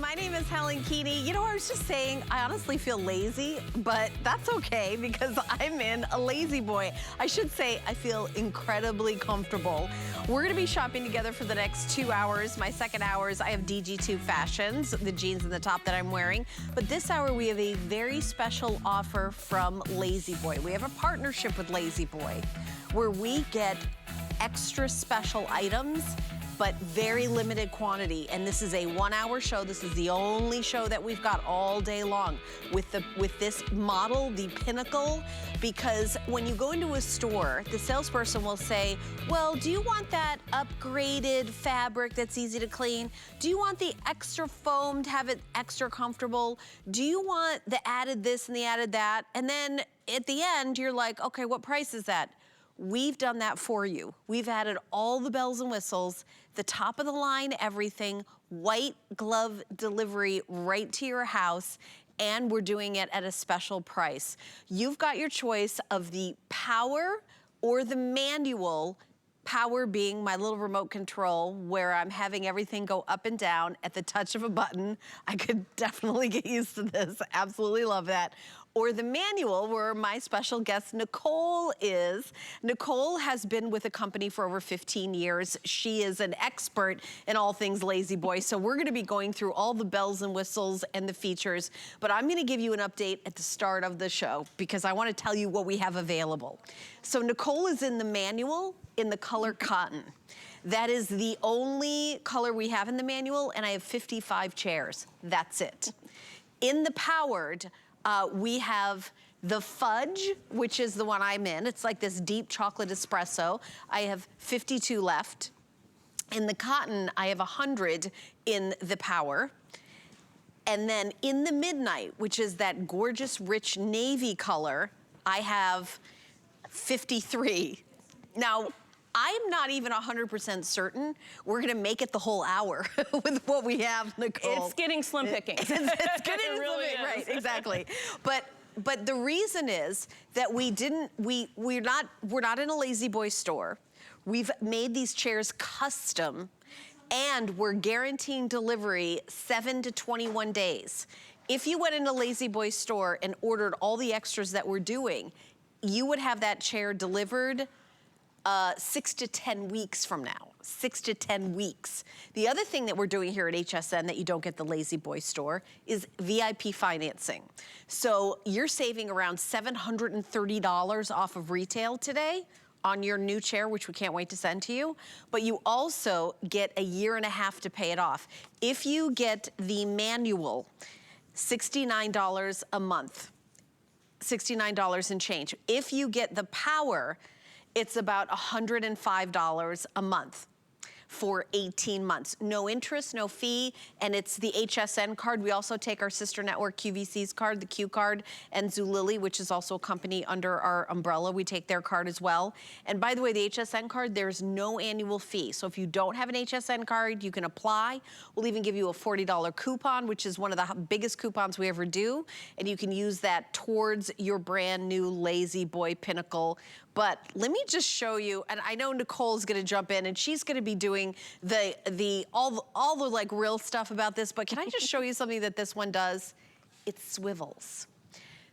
my name is Helen Keeney. You know, I was just saying, I honestly feel lazy, but that's okay because I'm in a lazy boy. I should say I feel incredibly comfortable. We're gonna be shopping together for the next 2 hours. My second hours, I have DG2 Fashions, the jeans and the top that I'm wearing. But this hour, we have a very special offer from Lazy Boy. We have a partnership with Lazy Boy where we get extra special items but very limited quantity. And this is a 1 hour show. This is the only show that we've got all day long with this model, the Pinnacle, because when you go into a store, the salesperson will say, well, do you want that upgraded fabric that's easy to clean? Do you want the extra foam to have it extra comfortable? Do you want the added this and the added that? And then at the end, you're like, okay, what price is that? We've done that for you. We've added all the bells and whistles, the top of the line everything, white glove delivery right to your house, and we're doing it at a special price. You've got your choice of the power or the manual, power being my little remote control where I'm having everything go up and down at the touch of a button. I could definitely get used to this, absolutely love that. Or the manual where my special guest Nicole is. Nicole has been with the company for over 15 years. She is an expert in all things Lazy Boy. So we're gonna be going through all the bells and whistles and the features, but I'm gonna give you an update at the start of the show because I wanna tell you what we have available. So Nicole is in the manual in the color cotton. That is the only color we have in the manual, and I have 55 chairs. That's it. In the powered, we have the fudge, which is the one I'm in. It's like this deep chocolate espresso. I have 52 left. In the cotton, I have 100 in the power. And then in the midnight, which is that gorgeous rich navy color, I have 53. Now, I'm not even 100% certain we're gonna make it the whole hour with what we have, Nicole. It's getting slim picking. It's getting it really slim, is. right, exactly. But the reason is that we're not in a Lazy Boy store. We've made these chairs custom and we're guaranteeing delivery 7 to 21 days. If you went in a Lazy Boy store and ordered all the extras that we're doing, you would have that chair delivered 6 to 10 weeks from now, 6 to 10 weeks. The other thing that we're doing here at HSN that you don't get the Lazy Boy store is VIP financing. So you're saving around $730 off of retail today on your new chair, which we can't wait to send to you, but you also get a year and a half to pay it off. If you get the manual, $69 a month, $69 and change. If you get the power, it's about $105 a month for 18 months. No interest, no fee, and it's the HSN card. We also take our sister network QVC's card, the Q card, and Zulily, which is also a company under our umbrella. We take their card as well. And by the way, the HSN card, there's no annual fee. So if you don't have an HSN card, you can apply. We'll even give you a $40 coupon, which is one of the biggest coupons we ever do. And you can use that towards your brand new Lazy Boy Pinnacle. But let me just show you, and I know Nicole's gonna jump in and she's gonna be doing all the like real stuff about this, but can I just show you something that this one does? It swivels.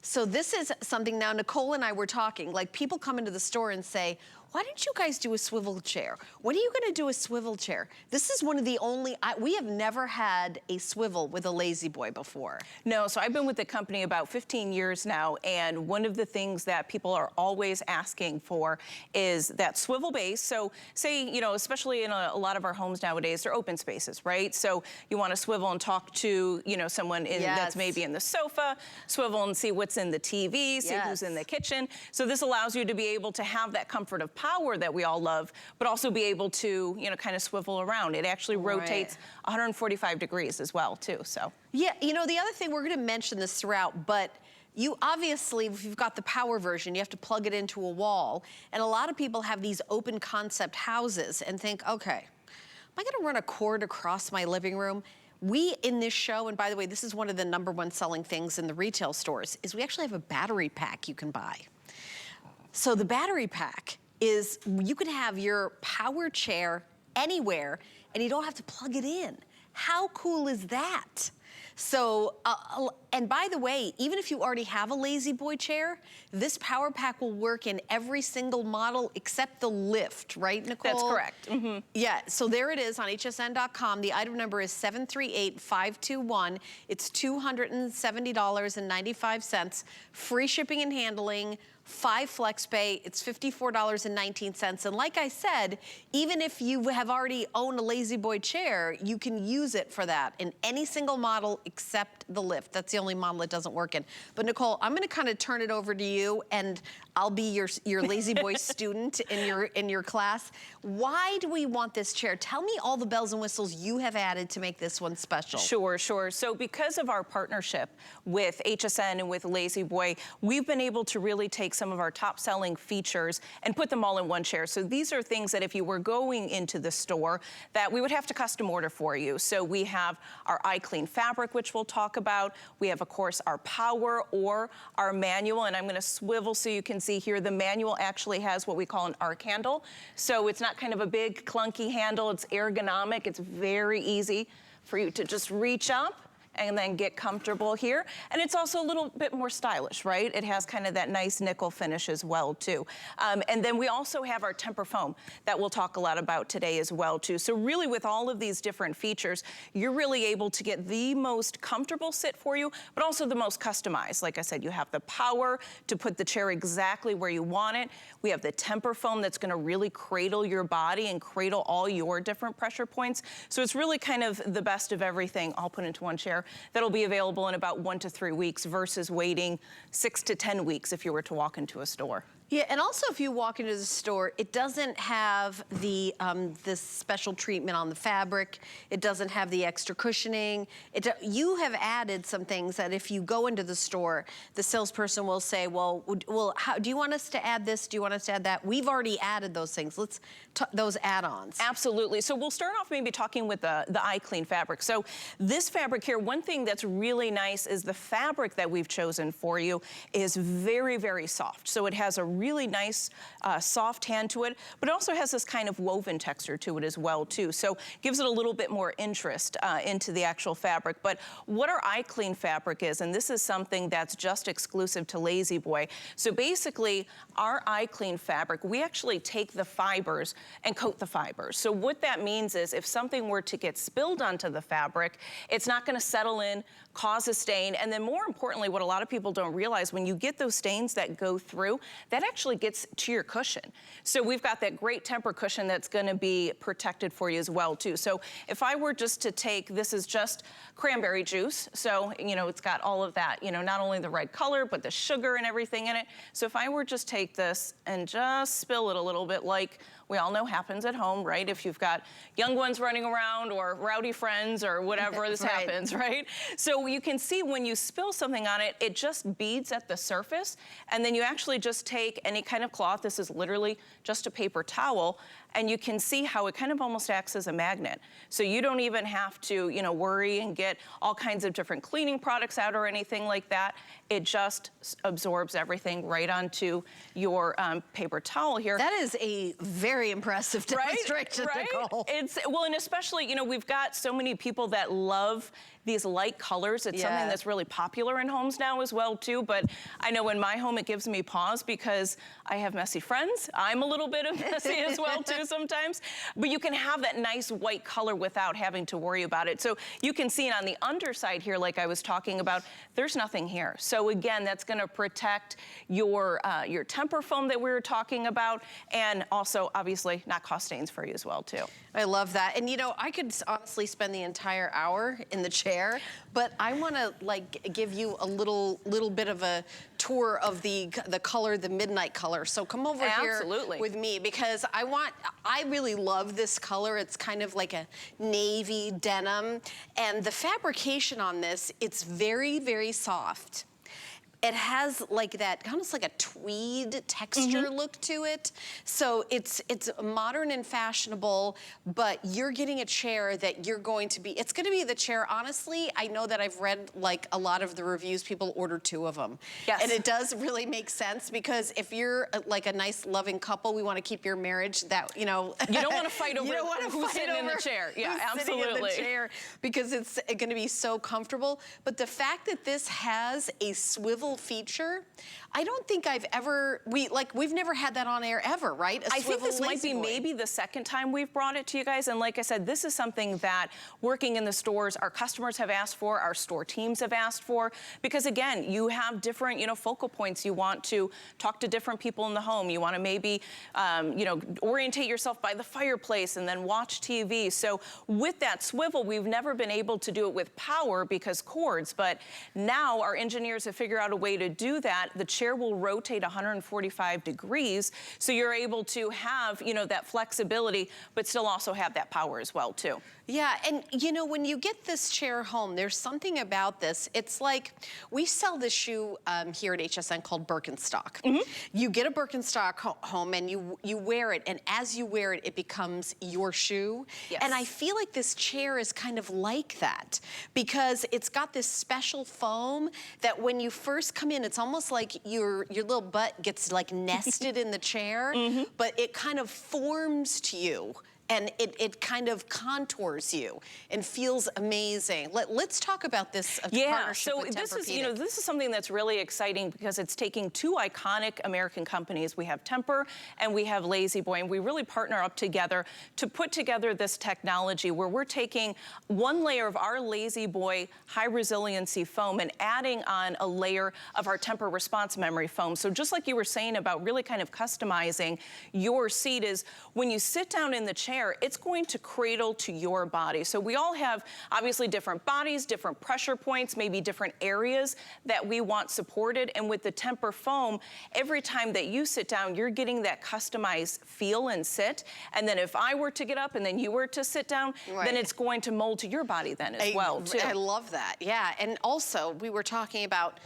So this is something now, Nicole and I were talking, like people come into the store and say, why didn't you guys do a swivel chair? When are you gonna do a swivel chair? This is one of the only, we have never had a swivel with a Lazy Boy before. No, so I've been with the company about 15 years now, and one of the things that people are always asking for is that swivel base. So say, you know, especially in a lot of our homes nowadays, they're open spaces, right? So you wanna swivel and talk to, you know, someone that's maybe in the sofa, swivel and see what's in the TV, see who's in the kitchen. So this allows you to be able to have that comfort of power that we all love, but also be able to, you know, kind of swivel around. It actually rotates 145 degrees as well, too, so. Yeah, you know, the other thing, we're gonna mention this throughout, but you obviously, if you've got the power version, you have to plug it into a wall. And a lot of people have these open concept houses and think, okay, am I gonna run a cord across my living room? We, in this show, and by the way, this is one of the #1 selling things in the retail stores, is we actually have a battery pack you can buy. So the battery pack is you can have your power chair anywhere and you don't have to plug it in. How cool is that? So, and by the way, even if you already have a Lazy Boy chair, this power pack will work in every single model except the lift, right, Nicole? That's correct. Yeah, so there it is on hsn.com. The item number is 738521. It's $270.95. Free shipping and handling. 5 flex pay, it's $54.19. And like I said, even if you have already owned a Lazy Boy chair, you can use it for that in any single model except the lift. That's the only model it doesn't work in. But Nicole, I'm gonna kind of turn it over to you, and I'll be your Lazy Boy student in your class. Why do we want this chair? Tell me all the bells and whistles you have added to make this one special. Sure. So because of our partnership with HSN and with Lazy Boy, we've been able to really take some of our top selling features and put them all in one chair. So these are things that if you were going into the store that we would have to custom order for you. So we have our iClean fabric, which we'll talk about. We have, of course, our power or our manual, and I'm gonna swivel so you can see here the manual actually has what we call an arc handle. So it's not kind of a big clunky handle, it's ergonomic, it's very easy for you to just reach up and then get comfortable here. And it's also a little bit more stylish, right? It has kind of that nice nickel finish as well too. And then we also have our temper foam that we'll talk a lot about today as well too. So really with all of these different features, you're really able to get the most comfortable sit for you, but also the most customized. Like I said, you have the power to put the chair exactly where you want it. We have the temper foam that's gonna really cradle your body and cradle all your different pressure points. So it's really kind of the best of everything all put into one chair. That'll be available in about 1 to 3 weeks versus waiting 6 to 10 weeks if you were to walk into a store. Yeah, and also if you walk into the store, it doesn't have the this special treatment on the fabric. It doesn't have the extra cushioning. You have added some things that if you go into the store, the salesperson will say, well, how, do you want us to add this? Do you want us to add that? We've already added those things. Let's those add-ons. Absolutely. So we'll start off maybe talking with the iClean fabric. So this fabric here, one thing that's really nice is the fabric that we've chosen for you is very, very soft. So it has a really nice soft hand to it, but it also has this kind of woven texture to it as well too. So gives it a little bit more interest into the actual fabric. But what our iClean fabric is, and this is something that's just exclusive to Lazy Boy. So basically our iClean fabric, we actually take the fibers and coat the fibers. So what that means is if something were to get spilled onto the fabric, it's not gonna settle in, cause a stain, and then more importantly, what a lot of people don't realize, when you get those stains that go through, that actually gets to your cushion. So we've got that great temper cushion that's gonna be protected for you as well too. So if I were just to take, this is just cranberry juice, so you know, it's got all of that, you know, not only the red color, but the sugar and everything in it. So if I were just take this and just spill it a little bit, like we all know happens at home, right? If you've got young ones running around or rowdy friends or whatever, this happens, right? So you can see when you spill something on it, it just beads at the surface, and then you actually just take any kind of cloth, this is literally just a paper towel, and you can see how it kind of almost acts as a magnet. So you don't even have to, you know, worry and get all kinds of different cleaning products out or anything like that. It just absorbs everything right onto your paper towel here. That is a very impressive demonstration, right? Nicole. Well, and especially, you know, we've got so many people that love these light colors. It's something that's really popular in homes now as well too, but I know in my home it gives me pause because I have messy friends. I'm a little bit of messy as well too sometimes, but you can have that nice white color without having to worry about it. So you can see it on the underside here, like I was talking about, there's nothing here. So again, that's gonna protect your temper foam that we were talking about, and also obviously not cause stains for you as well too. I love that. And you know, I could honestly spend the entire hour in the chair, but I want to like give you a little bit of a tour of the color, the midnight color. So come over here with me, because I really love this color. It's kind of like a navy denim, and the fabrication on this, it's very, very soft. It has like that, almost like a tweed texture look to it. So it's modern and fashionable, but you're getting a chair that you're going to be, it's gonna be the chair, honestly, I know that I've read like a lot of the reviews, people order 2 of them. Yes. And it does really make sense, because if you're like a nice loving couple, we wanna keep your marriage that, you know. You don't wanna fight over you don't wanna who's fight sitting in over the chair. Yeah, who's sitting in the absolutely. chair, because it's gonna be so comfortable. But the fact that this has a swivel feature, I don't think I've ever, we've never had that on air ever, right? I think this might be boy. maybe the second time we've brought it to you guys. And like I said, this is something that working in the stores, our customers have asked for, our store teams have asked for, because again, you have different, you know, focal points. You want to talk to different people in the home. You want to maybe, you know, orientate yourself by the fireplace and then watch TV. So with that swivel, we've never been able to do it with power because cords, but now our engineers have figured out a way to do that. The chair will rotate 145 degrees, so you're able to have, you know, that flexibility, but still also have that power as well, too. Yeah, and you know, when you get this chair home, there's something about this. It's like, we sell this shoe here at HSN called Birkenstock. You get a Birkenstock home and you wear it, and as you wear it, it becomes your shoe. Yes. And I feel like this chair is kind of like that, because it's got this special foam that when you first come in, it's almost like your little butt gets like nested in the chair, but it kind of forms to you. And it kind of contours you and feels amazing. Let's talk about this partnership with this is, Tempur-Pedic. you know, this is something that's really exciting because it's taking 2 iconic American companies. We have Tempur and we have Lazy Boy, and we really partner up together to put together this technology where we're taking 1 layer of our Lazy Boy high resiliency foam and adding on a layer of our Tempur response memory foam. So just like you were saying about really kind of customizing your seat, is when you sit down in the chair, it's going to cradle to your body. So we all have obviously different bodies, different pressure points, maybe different areas that we want supported. And with the Tempur foam, every time that you sit down, you're getting that customized feel and sit. And then if I were to get up and then you were to sit down, then it's going to mold to your body then as well, too. I love that, yeah. And also, we were talking about,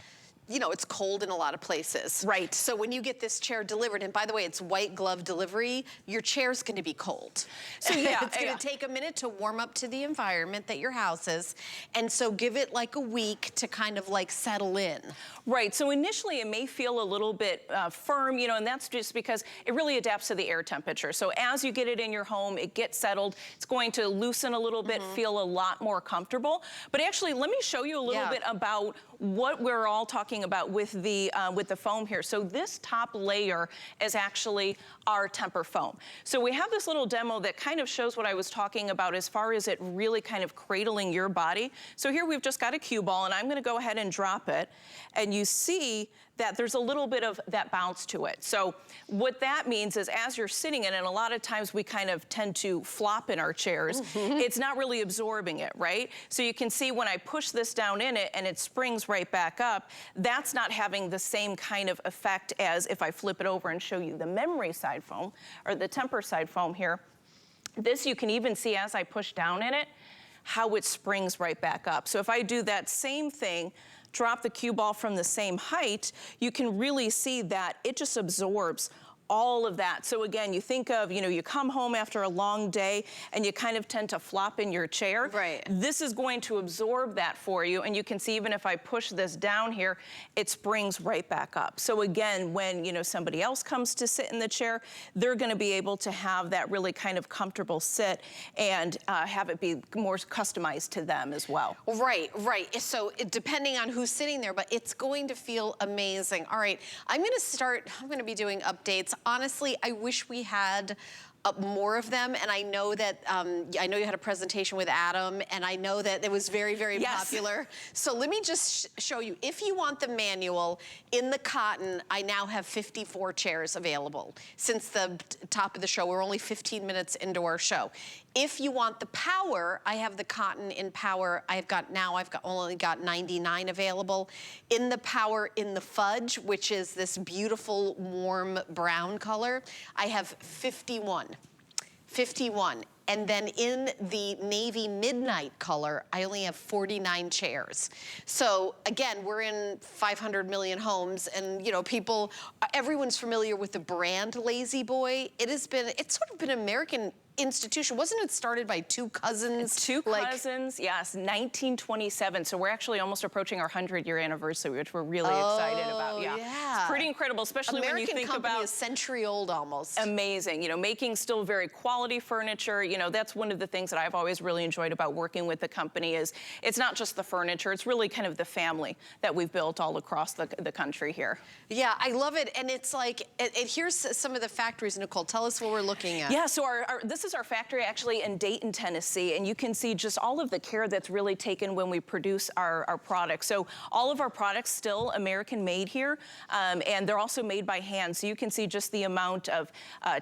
you know, it's cold in a lot of places. Right. So when you get this chair delivered, and by the way, it's white glove delivery, your chair's gonna be cold. So yeah. It's gonna take a minute to warm up to the environment that your house is. And so give it like a week to kind of like settle in. Right, so initially it may feel a little bit firm, you know, and that's just because it really adapts to the air temperature. So as you get it in your home, it gets settled, it's going to loosen a little bit, feel a lot more comfortable. But actually, let me show you a little bit about what we're all talking about with the foam here. So this top layer is actually our Tempur foam. So we have this little demo that kind of shows what I was talking about as far as it really kind of cradling your body. So here we've just got a cue ball, and I'm gonna go ahead and drop it. And you see that there's a little bit of that bounce to it. So what that means is as you're sitting in it, and a lot of times we kind of tend to flop in our chairs, it's not really absorbing it, right? So you can see when I push this down in it and it springs right back up, that's not having the same kind of effect as if I flip it over and show you the memory side foam, or the Tempur side foam here. This you can even see as I push down in it, how it springs right back up. So if I do that same thing, drop the cue ball from the same height, you can really see that it just absorbs all of that. So again, you think of, you know, you come home after a long day and you kind of tend to flop in your chair. Right. This is going to absorb that for you. And you can see even if I push this down here, it springs right back up. So again, when, you know, somebody else comes to sit in the chair, they're gonna be able to have that really kind of comfortable sit and have it be more customized to them as well. Right, right. So depending on who's sitting there, but it's going to feel amazing. All right, I'm gonna be doing updates. Honestly, I wish we had more of them, and I know that I know you had a presentation with Adam, and I know that it was very, very popular. So let me just show you. If you want the manual in the cotton, I now have 54 chairs available. Since the top of the show, we're only 15 minutes into our show. If you want the power, I have the cotton in power. I've only got 99 available. In the power, in the fudge, which is this beautiful warm brown color, I have 51. And then in the navy midnight color, I only have 49 chairs. So again, we're in 500 million homes, and you know, everyone's familiar with the brand Lazy Boy. It's sort of been an American institution. Wasn't it started by two cousins? Two cousins, yes, 1927. So we're actually almost approaching our 100-year anniversary, which we're really excited about. Yeah. It's pretty incredible, especially when you think about a century old almost. Amazing. You know, making still very quality furniture. You know, that's one of the things that I've always really enjoyed about working with the company is it's not just the furniture, it's really kind of the family that we've built all across the country here. Yeah, I love it. And it's like, here's some of the factories, Nicole. Tell us what we're looking at. Yeah, so this is our factory actually in Dayton, Tennessee, and you can see just all of the care that's really taken when we produce our products. So all of our products still American made here, and they're also made by hand. So you can see just the amount of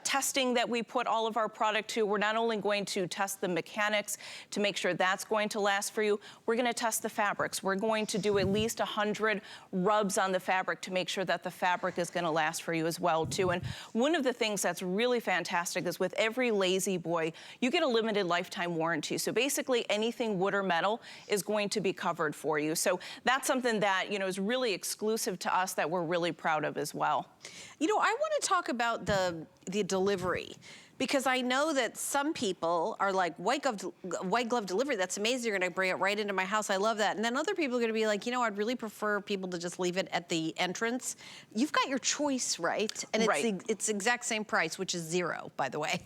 testing that we put all of our product to. We're not only going to test the mechanics to make sure that's going to last for you, we're gonna test the fabrics. We're going to do at least 100 rubs on the fabric to make sure that the fabric is gonna last for you as well too. And one of the things that's really fantastic is with every Lazy Boy, you get a limited lifetime warranty. So basically anything wood or metal is going to be covered for you. So that's something that, you know, is really exclusive to us that we're really proud of as well. You know, I want to talk about the delivery, because I know that some people are like, white glove delivery, that's amazing, you're gonna bring it right into my house, I love that. And then other people are gonna be like, you know, I'd really prefer people to just leave it at the entrance. You've got your choice, right? And it's the exact same price, which is $0, by the way.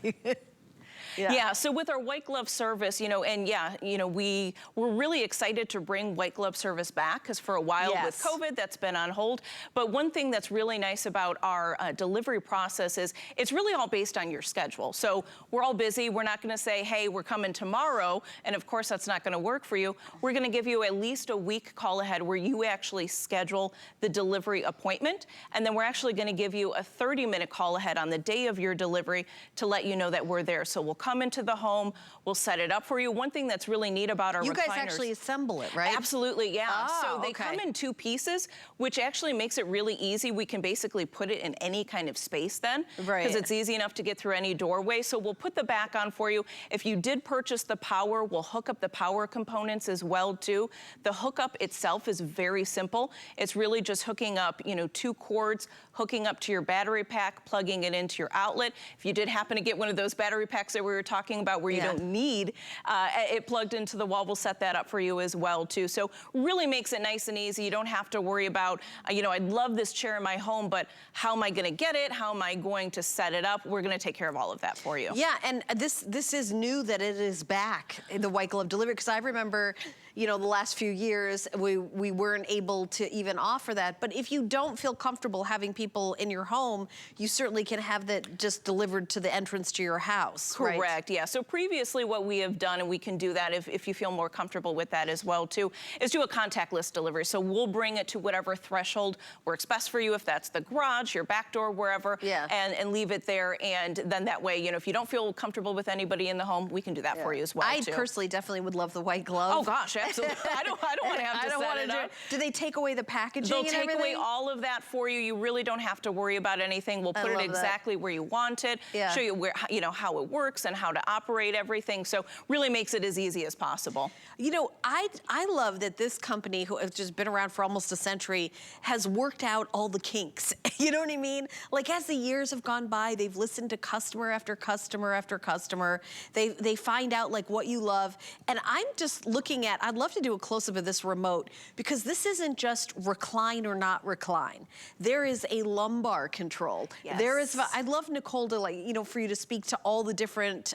Yeah, so with our white glove service, you know, and yeah, you know, we're really excited to bring white glove service back, because for a while with COVID, that's been on hold. But one thing that's really nice about our delivery process is it's really all based on your schedule. So we're all busy. We're not gonna say, hey, we're coming tomorrow, and of course that's not gonna work for you. We're gonna give you at least a week call ahead where you actually schedule the delivery appointment, and then we're actually gonna give you a 30-minute call ahead on the day of your delivery to let you know that we're there. So we'll come into the home, we'll set it up for you. One thing that's really neat about our recliners. You guys actually assemble it, right? Absolutely, yeah. Oh, so they come in 2 pieces, which actually makes it really easy. We can basically put it in any kind of space then, because it's easy enough to get through any doorway. So we'll put the back on for you. If you did purchase the power, we'll hook up the power components as well too. The hookup itself is very simple. It's really just hooking up, you know, 2 cords, hooking up to your battery pack, plugging it into your outlet. If you did happen to get one of those battery packs that we were talking about where you don't need it plugged into the wall, we'll set that up for you as well too. So really makes it nice and easy. You don't have to worry about, you know, I'd love this chair in my home, but how am I gonna get it? How am I going to set it up? We're gonna take care of all of that for you. Yeah, and this is new that it is back, the white glove delivery, because I remember, you know, the last few years, we weren't able to even offer that. But if you don't feel comfortable having people in your home, you certainly can have that just delivered to the entrance to your house, Correct, right? Yeah. So previously what we have done, and we can do that if you feel more comfortable with that as well too, is do a contactless delivery. So we'll bring it to whatever threshold works best for you, if that's the garage, your back door, wherever, and leave it there. And then that way, you know, if you don't feel comfortable with anybody in the home, we can do that for you as well I personally definitely would love the white glove. Oh gosh, absolutely. I don't want to have to set it up. Do they take away the packaging? They'll take away all of that for you. You really don't have to worry about anything. We'll put it exactly where you want it. Show you where, you know, how it works and how to operate everything. So really makes it as easy as possible. You know, I love that this company, who has just been around for almost a century, has worked out all the kinks. You know what I mean? Like, as the years have gone by, they've listened to customer after customer after customer. They find out like what you love. And I'm just looking at, I'd love to do a close-up of this remote, because this isn't just recline or not recline. There is a lumbar control. There is, I'd love, Nicole, to, like, you know, for you to speak to all the different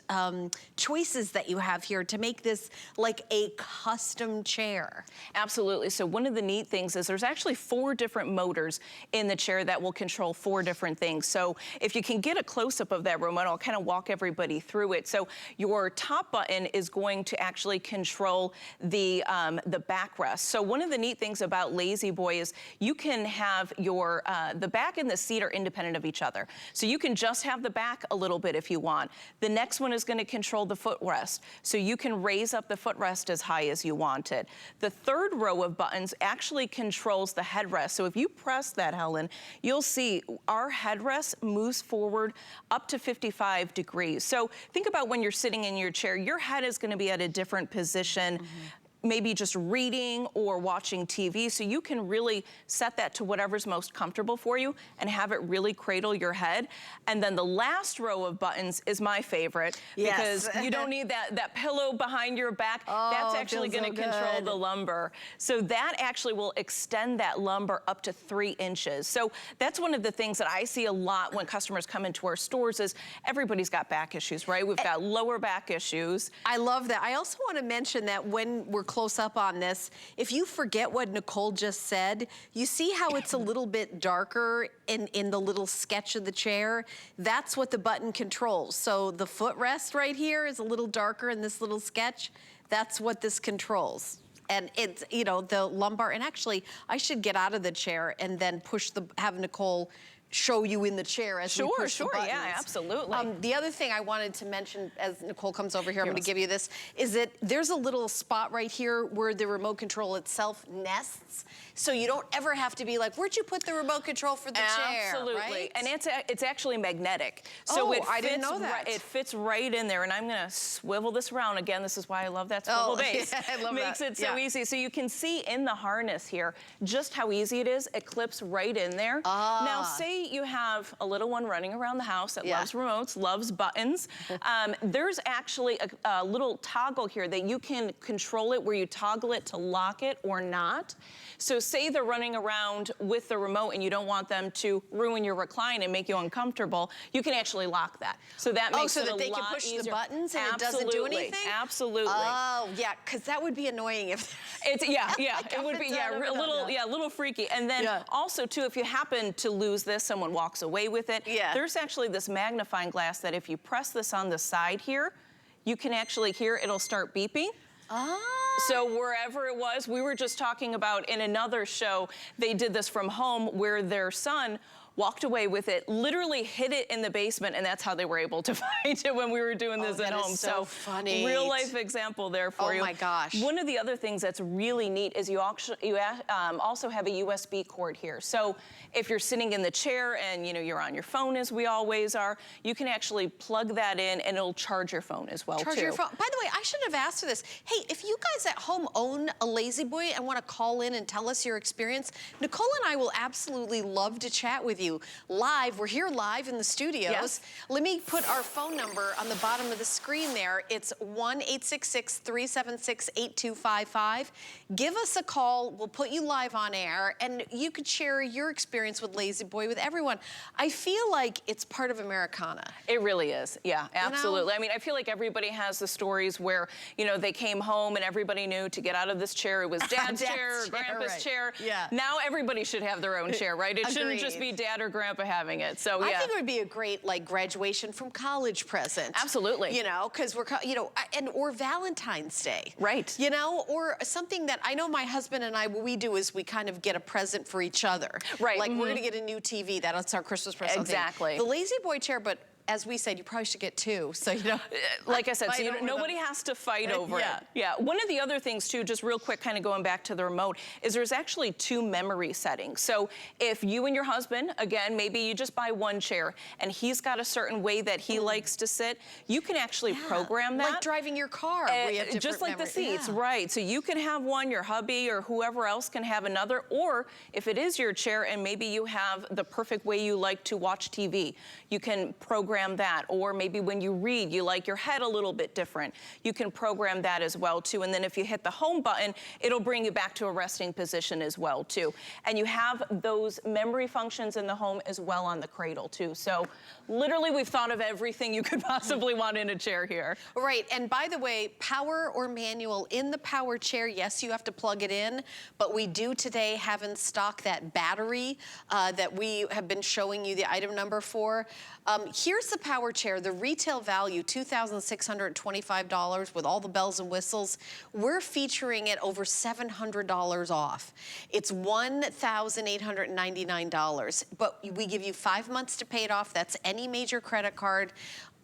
choices that you have here to make this like a custom chair. Absolutely. So one of the neat things is there's actually 4 different motors in the chair that will control 4 different things. So if you can get a close-up of that remote, I'll kind of walk everybody through it. So your top button is going to actually control the the backrest. So one of the neat things about Lazy Boy is you can have your, the back and the seat are independent of each other. So you can just have the back a little bit if you want. The next one is gonna control the footrest. So you can raise up the footrest as high as you want it. The third row of buttons actually controls the headrest. So if you press that, Helen, you'll see our headrest moves forward up to 55 degrees. So think about when you're sitting in your chair, your head is gonna be at a different position. Maybe just reading or watching TV. So you can really set that to whatever's most comfortable for you and have it really cradle your head. And then the last row of buttons is my favorite because you don't need that pillow behind your back. That's actually gonna control the lumbar. So that actually will extend that lumbar up to 3 inches. So that's one of the things that I see a lot when customers come into our stores is everybody's got back issues, right? We've got lower back issues. I love that. I also want to mention that when we're close up on this, if you forget what Nicole just said, you see how it's a little bit darker in the little sketch of the chair? That's what the button controls. So the footrest right here is a little darker in this little sketch. That's what this controls. And it's, you know, the lumbar, and actually I should get out of the chair and then have Nicole show you in the chair as we push the buttons. Yeah, absolutely. The other thing I wanted to mention as Nicole comes over here, I'm gonna give you this, is that there's a little spot right here where the remote control itself nests. So you don't ever have to be like, where'd you put the remote control for the chair, Absolutely, right? and it's actually magnetic. So I didn't know that. It fits right in there, and I'm gonna swivel this around. Again, this is why I love that swivel base. Yeah, I love Makes that. it so easy. So you can see in the harness here just how easy it is. It clips right in there. Now, say you have a little one running around the house that loves remotes, loves buttons. There's actually a little toggle here that you can control it where you toggle it to lock it or not. So say they're running around with the remote and you don't want them to ruin your recline and make you uncomfortable, you can actually lock that. So that makes it a lot easier. so that they can push the buttons and it doesn't do anything? Absolutely. Oh, yeah, because that would be annoying if... It's, it would be, a little freaky. And then also too, if you happen to lose this, someone walks away with it, there's actually this magnifying glass that if you press this on the side here, you can actually hear it'll start beeping. So wherever it was, we were just talking about in another show, they did this from home where their son walked away with it, literally hid it in the basement, and that's how they were able to find it when we were doing this at home. So funny. Real life example there for you. Oh my gosh. One of the other things that's really neat is you also have a USB cord here. So if you're sitting in the chair and you're on your phone as we always are, you can actually plug that in and it'll charge your phone as well too. Charge your phone. By the way, I should have asked for this. Hey, if you guys at home own a Lazy Boy and want to call in and tell us your experience, Nicole and I will absolutely love to chat with you live. We're here live in the studios. Yes. Let me put our phone number on the bottom of the screen there. It's 1-866-376-8255. Give us a call. We'll put you live on air and you could share your experience with Lazy Boy with everyone. I feel like it's part of Americana. It really is. Yeah, absolutely. I mean, I feel like everybody has the stories where, they came home and everybody knew to get out of this chair. It was dad's chair or grandpa's chair. Yeah. Now everybody should have their own chair, right? It shouldn't just be dad or grandpa having it. So yeah. I think it would be a great graduation from college present. Absolutely. Because we're, or Valentine's Day. Right. Or something that I know my husband and I, what we do is we kind of get a present for each other. Right. Like we're gonna get a new TV, that's our Christmas present. Exactly. The Lazy Boy chair, but as we said, you probably should get 2, so like I said, so nobody has to fight over it. Yeah. One of the other things too, just real quick, kind of going back to the remote, is there's actually 2 memory settings. So if you and your husband, again, maybe you just buy one chair and he's got a certain way that he likes to sit, you can actually program that. Like driving your car, where you have different just like the seats, right? So you can have one, your hubby or whoever else can have another, or if it is your chair and maybe you have the perfect way you like to watch TV, you can program that. Or maybe when you read, you like your head a little bit different. You can program that as well too. And then if you hit the home button, it'll bring you back to a resting position as well too. And you have those memory functions in the home as well on the cradle too. So literally we've thought of everything you could possibly want in a chair here. Right, and by the way, power or manual in the power chair, yes, you have to plug it in, but we do today have in stock that battery that we have been showing you the item number for. Here's the power chair. The retail value, $2,625 with all the bells and whistles. We're featuring it over $700 off. It's $1,899, but we give you 5 months to pay it off. That's any major credit card.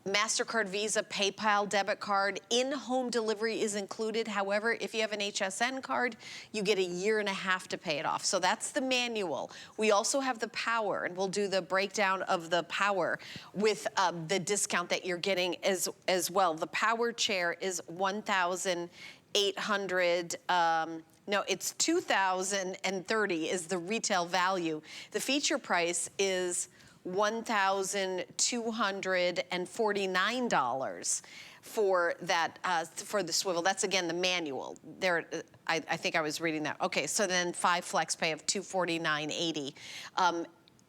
MasterCard, Visa, PayPal, debit card, in-home delivery is included. However, if you have an HSN card, you get 1.5 years to pay it off. So that's the manual. We also have the power, and we'll do the breakdown of the power with the discount that you're getting as well. The power chair is $1,800. No, it's $2,030 is the retail value. The feature price is $1,249 for that, for the swivel. That's again the manual. There, I think I was reading that. Okay, so then 5 flex pay of $249.80.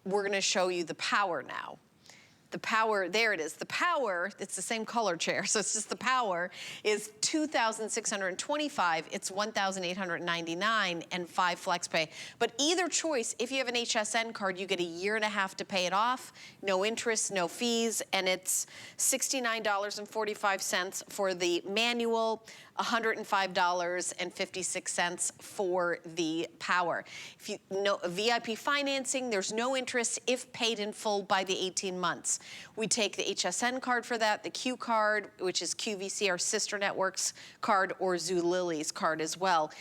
We're gonna show you the power now. The power, there it is. The power, it's the same color chair, so it's just the power, is $2,625. It's $1,899 and 5 flex pay. But either choice, if you have an HSN card, you get 1.5 years to pay it off. No interest, no fees, and it's $69.45 for the manual, $105.56 for the power. If you know VIP financing, there's no interest if paid in full by the 18 months. We take the HSN card for that, the Q card, which is QVC, our sister networks card, or Zulily's card as well.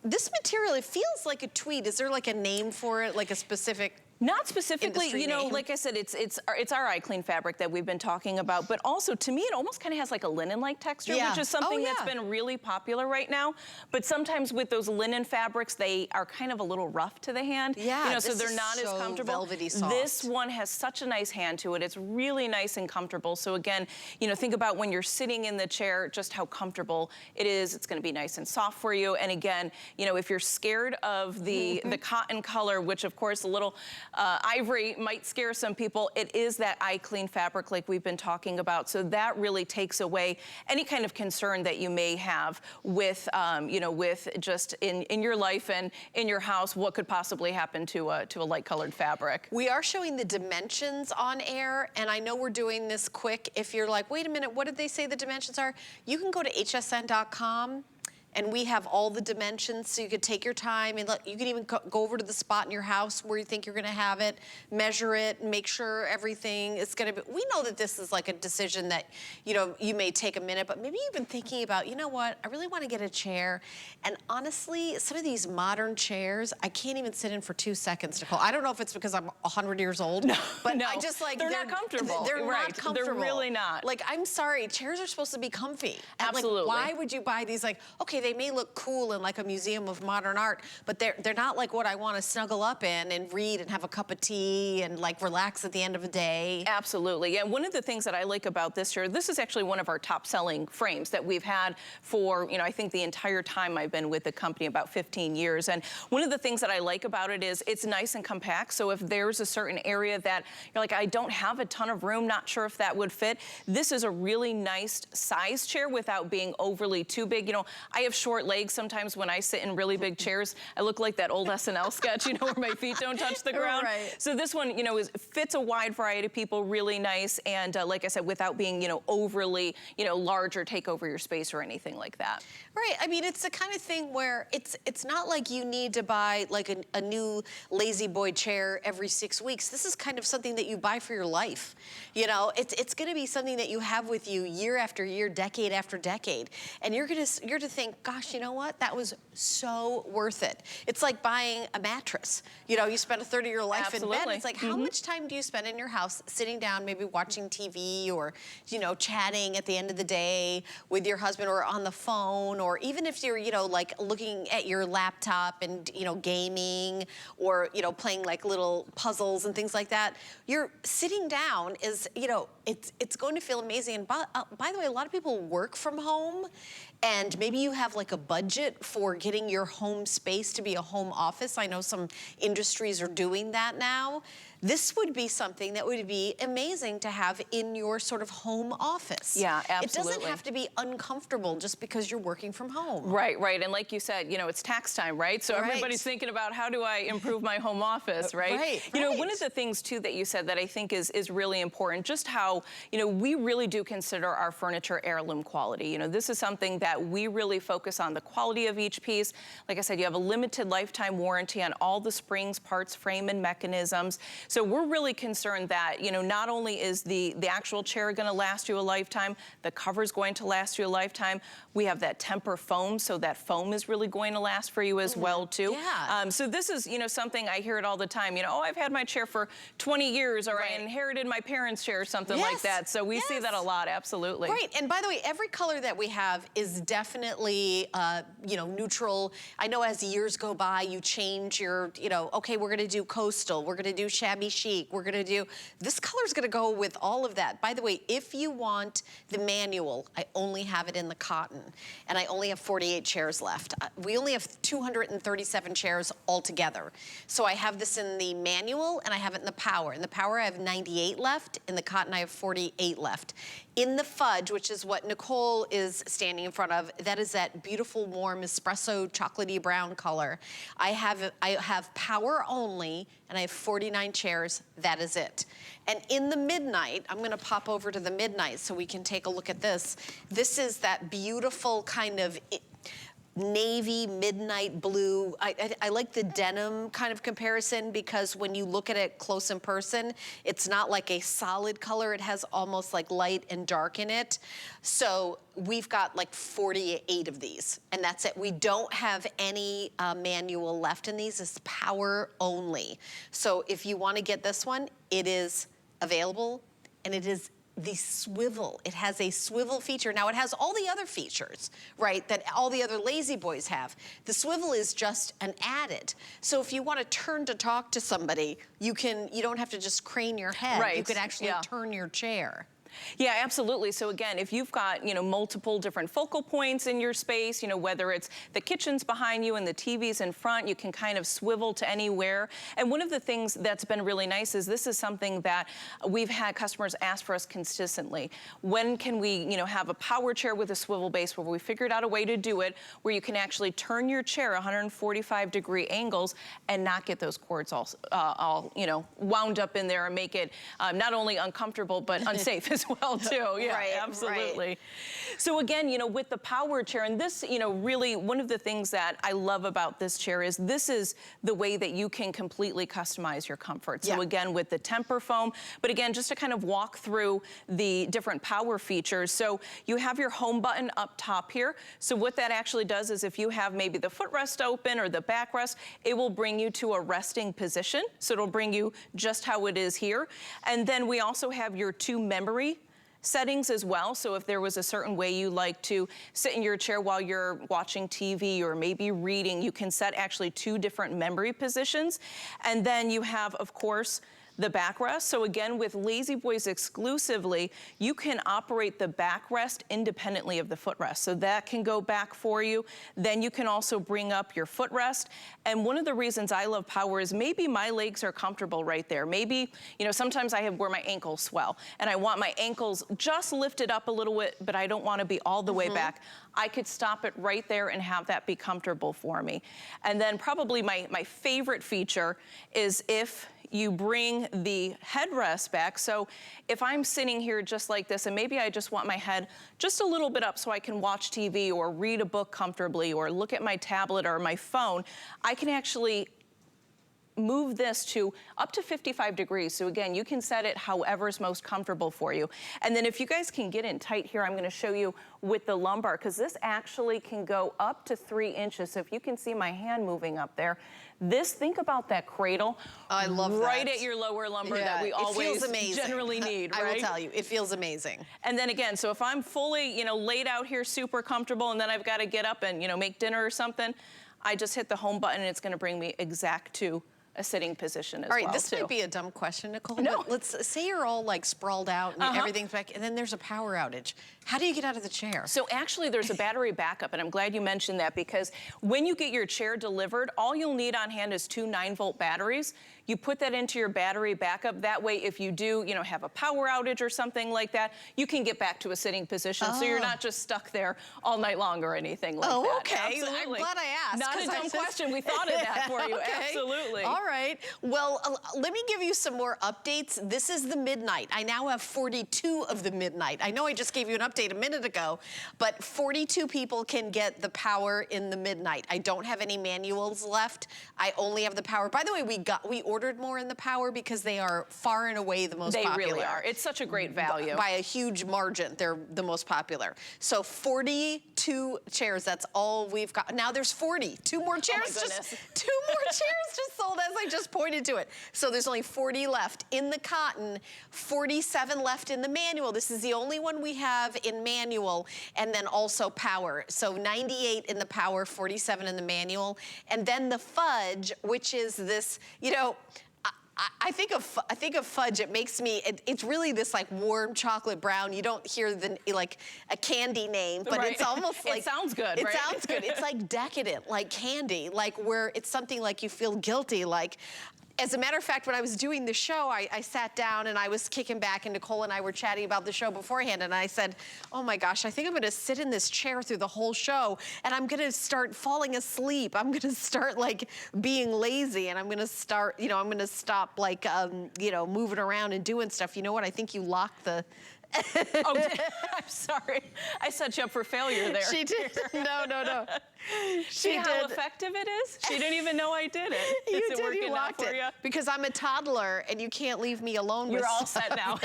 This material, it feels like a tweed. Is there like a name for it, like a specific? Not specifically, you know, name? like I said, it's our iClean fabric that we've been talking about, but also to me, it almost kind of has like a linen-like texture, which is something that's been really popular right now. But sometimes with those linen fabrics, they are kind of a little rough to the hand. Yeah, you know, so they're not as comfortable. Velvety soft. This one has such a nice hand to it. It's really nice and comfortable. So again, you know, think about when you're sitting in the chair, just how comfortable it is. It's going to be nice and soft for you. And again, you know, if you're scared of the cotton color, which of course a little ivory might scare some people, it is that iClean fabric like we've been talking about. So that really takes away any kind of concern that you may have with, you know, with just in your life and in your house, what could possibly happen to a light colored fabric. We are showing the dimensions on air, and I know we're doing this quick. If you're like, wait a minute, what did they say the dimensions are? You can go to hsn.com. And we have all the dimensions, so you could take your time, and you can even go over to the spot in your house where you think you're gonna have it, measure it, make sure everything is gonna be. We know that this is like a decision that, you know, you may take a minute, but maybe you've been thinking about, you know what, I really wanna get a chair. And honestly, some of these modern chairs, I can't even sit in for 2 seconds, Nicole. I don't know if it's because I'm 100 years old, but no, I just like, they're not comfortable. They're not comfortable. They're really not. Like, I'm sorry, chairs are supposed to be comfy. And absolutely. like, why would you buy these, like, okay, they may look cool in like a museum of modern art, but they're not like what I want to snuggle up in and read and have a cup of tea and like relax at the end of the day. Absolutely. And one of the things that I like about this chair, this is actually one of our top selling frames that we've had for, you know, I think the entire time I've been with the company, about 15 years. And one of the things that I like about it is it's nice and compact. So if there's a certain area that you're like, I don't have a ton of room, not sure if that would fit, this is a really nice size chair without being overly too big. You know, I have short legs. Sometimes when I sit in really big chairs, I look like that old SNL sketch, you know, where my feet don't touch the ground. Right. So this one, you know, fits a wide variety of people, really nice. And like I said, without being, you know, overly, you know, large or take over your space or anything like that. Right. I mean, it's the kind of thing where it's not like you need to buy like a new Lazy Boy chair every 6 weeks. This is kind of something that you buy for your life. You know, it's going to be something that you have with you year after year, decade after decade. And you're to think, gosh, you know what? That was so worth it. It's like buying a mattress. You know, you spend a third of your life in bed. It's like, how much time do you spend in your house sitting down, maybe watching TV or, you know, chatting at the end of the day with your husband or on the phone, or even if you're, you know, like looking at your laptop and, you know, gaming or, you know, playing like little puzzles and things like that. You're sitting down is, you know, it's going to feel amazing. And by the way, a lot of people work from home, and maybe you have like a budget for getting your home space to be a home office. I know some industries are doing that now. this would be something that would be amazing to have in your sort of home office. Yeah, absolutely. It doesn't have to be uncomfortable just because you're working from home. Right, right. And like you said, you know, it's tax time, right? So everybody's thinking about how do I improve my home office, right? You know, one of the things too that you said that I think is really important, just how, you know, we really do consider our furniture heirloom quality. You know, this is something that we really focus on, the quality of each piece. Like I said, you have a limited lifetime warranty on all the springs, parts, frame, and mechanisms. So we're really concerned that, you know, not only is the actual chair going to last you a lifetime, the cover's going to last you a lifetime. We have that temper foam, so that foam is really going to last for you as well too. Yeah. So this is, you know, something I hear it all the time. You know, oh, I've had my chair for 20 years, or I inherited my parents' chair, or something like that. So we see that a lot, absolutely. Right, and by the way, every color that we have is definitely, you know, neutral. I know as years go by, you change your, you know, okay, we're gonna do coastal, we're gonna do shabby chic, we're gonna do, this color's gonna go with all of that. By the way, if you want the manual, I only have it in the cotton, and I only have 48 chairs left. We only have 237 chairs altogether. So I have this in the manual, and I have it in the power. In the power, I have 98 left. In the cotton, I have 48 left. In the fudge, which is what Nicole is standing in front of, that is that beautiful, warm espresso chocolatey brown color. I have power only, and I have 49 chairs. That is it. And in the midnight, I'm gonna pop over to the midnight so we can take a look at this. This is that beautiful kind of navy midnight blue. I like the denim kind of comparison, because when you look at it close in person, it's not like a solid color. It has almost like light and dark in it. So we've got like 48 of these, and that's it. We don't have any manual left in these. It's power only. So if you want to get this one, it is available, and it is the swivel. It has a swivel feature. Now it has all the other features, right, that all the other lazy boys have. The swivel is just an added. So if you want to turn to talk to somebody, you don't have to just crane your head. You can actually turn your chair. Yeah, absolutely. So again, if you've got, you know, multiple different focal points in your space, you know, whether it's the kitchen's behind you and the TV's in front, you can kind of swivel to anywhere. And one of the things that's been really nice is this is something that we've had customers ask for us consistently. When can we, you know, have a power chair with a swivel base, where we figured out a way to do it, where you can actually turn your chair 145-degree angles and not get those cords all, you know, wound up in there and make it not only uncomfortable, but unsafe as well too. Yeah, absolutely. So again, you know, with the power chair, and this, you know, really one of the things that I love about this chair is this is the way that you can completely customize your comfort. So again, with the temper foam, but again, just to kind of walk through the different power features. So you have your home button up top here. So what that actually does is if you have maybe the footrest open or the backrest, it will bring you to a resting position. So it'll bring you just how it is here. And then we also have your 2 memory settings as well. So if there was a certain way you like to sit in your chair while you're watching TV or maybe reading, you can set actually 2 different memory positions. And then you have, of course, the backrest. So again, with Lazy Boys exclusively, you can operate the backrest independently of the footrest. So that can go back for you. Then you can also bring up your footrest. And one of the reasons I love power is maybe my legs are comfortable right there. Maybe, you know, sometimes I have where my ankles swell and I want my ankles just lifted up a little bit, but I don't want to be all the way back. I could stop it right there and have that be comfortable for me. And then probably my favorite feature is if you bring the headrest back. So if I'm sitting here just like this, and maybe I just want my head just a little bit up so I can watch TV or read a book comfortably or look at my tablet or my phone, I can actually move this to up to 55 degrees. So again, you can set it however is most comfortable for you. And then if you guys can get in tight here, I'm gonna show you with the lumbar, because this actually can go up to 3 inches. So if you can see my hand moving up there, this, think about that cradle. I love that. Right at your lower lumbar that we always generally need, right? I will tell you, it feels amazing. And then again, so if I'm fully, you know, laid out here super comfortable and then I've got to get up and, you know, make dinner or something, I just hit the home button and it's going to bring me exact to a sitting position as well. All right, this might be a dumb question, Nicole. No. But let's say you're all like sprawled out and everything's back, and then there's a power outage. How do you get out of the chair? So actually there's a battery backup, and I'm glad you mentioned that, because when you get your chair delivered, all you'll need on hand is 2 9-volt batteries. You put that into your battery backup. That way, if you do, you know, have a power outage or something like that, you can get back to a sitting position. So you're not just stuck there all night long or anything like that. Oh, okay. Absolutely. I'm glad I asked. Not a dumb question. We thought of that for you. Okay. Absolutely. All right. Well, let me give you some more updates. This is the midnight. I now have 42 of the midnight. I know I just gave you an update a minute ago, but 42 people can get the power in the midnight. I don't have any manuals left. I only have the power. By the way, we ordered more in the power because they are far and away the most popular. They really are. It's such a great value. By a huge margin, they're the most popular. So 42 chairs, that's all we've got. Now there's 40. Two more chairs, two more chairs just sold as I just pointed to it. So there's only 40 left in the cotton, 47 left in the manual. This is the only one we have in manual, and then also power. So 98 in the power, 47 in the manual. And then the fudge, which is this, you know, I think of fudge. It makes me. It's really this like warm chocolate brown. You don't hear the like a candy name, but it's almost like it sounds good. It sounds good. It's like decadent, like candy, like where it's something like you feel guilty, like. As a matter of fact, when I was doing the show, I sat down and I was kicking back, and Nicole and I were chatting about the show beforehand, and I said, oh my gosh, I think I'm gonna sit in this chair through the whole show, and I'm gonna start falling asleep. I'm gonna start like being lazy, and I'm gonna start, you know, I'm gonna stop like, you know, moving around and doing stuff. You know what? I think you locked the... Oh, I'm sorry. I set you up for failure there. She did. No. See how effective it is? She didn't even know I did it. You did. You locked it. Because I'm a toddler and you can't leave me alone. You're all set now.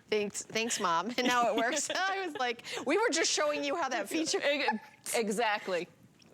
Thanks, Mom. And now it works. I was like, we were just showing you how that feature. Exactly.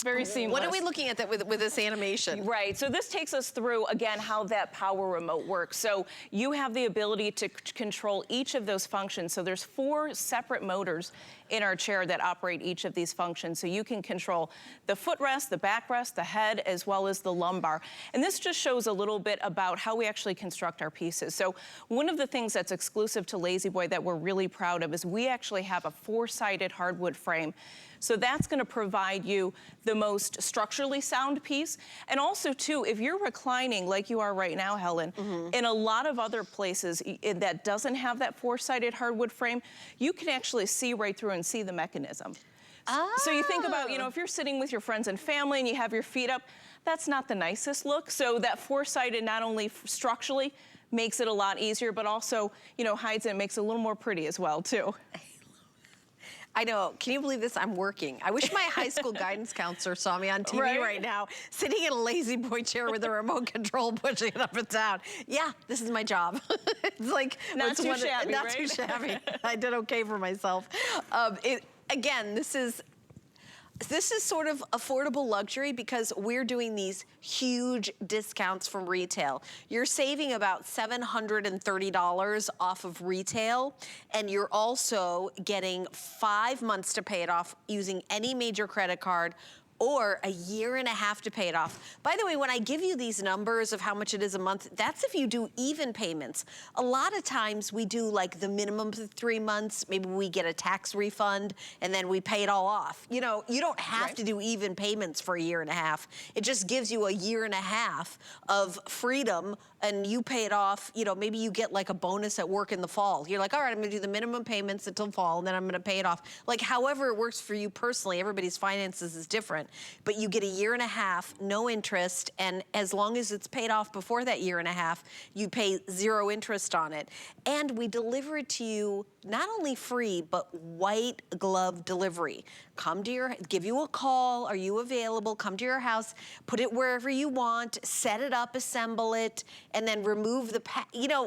Very seamless. What are we looking at that with this animation? Right, so this takes us through, again, how that power remote works. So you have the ability to control each of those functions. So there's 4 separate motors in our chair that operate each of these functions. So you can control the footrest, the backrest, the head, as well as the lumbar. And this just shows a little bit about how we actually construct our pieces. So one of the things that's exclusive to Lazy Boy that we're really proud of is we actually have a 4-sided hardwood frame. So that's gonna provide you the most structurally sound piece. And also too, if you're reclining like you are right now, Helen, in a lot of other places that doesn't have that 4-sided hardwood frame, you can actually see right through and see the mechanism. So you think about, you know, if you're sitting with your friends and family and you have your feet up, that's not the nicest look. So that 4-sided not only structurally makes it a lot easier, but also, you know, hides it and makes it a little more pretty as well too. I know. Can you believe this? I'm working. I wish my high school guidance counselor saw me on TV right now, sitting in a Lazy Boy chair with a remote control, pushing it up and down. Yeah, this is my job. It's like not too shabby, not too shabby. I did okay for myself. Again, this is sort of affordable luxury because we're doing these huge discounts from retail. You're saving about $730 off of retail, and you're also getting 5 months to pay it off using any major credit card, or a year and a half to pay it off. By the way, when I give you these numbers of how much it is a month, that's if you do even payments. A lot of times we do like the minimum of 3 months, maybe we get a tax refund and then we pay it all off. You know, you don't have to do even payments for a year and a half. It just gives you a year and a half of freedom, and you pay it off. You know, maybe you get like a bonus at work in the fall. You're like, all right, I'm gonna do the minimum payments until fall, and then I'm gonna pay it off. Like however it works for you personally, everybody's finances is different. But you get a year and a half, no interest, and as long as it's paid off before that year and a half, you pay 0 interest on it. And we deliver it to you not only free, but white glove delivery. Give you a call, are you available? Come to your house, put it wherever you want, set it up, assemble it, and then remove the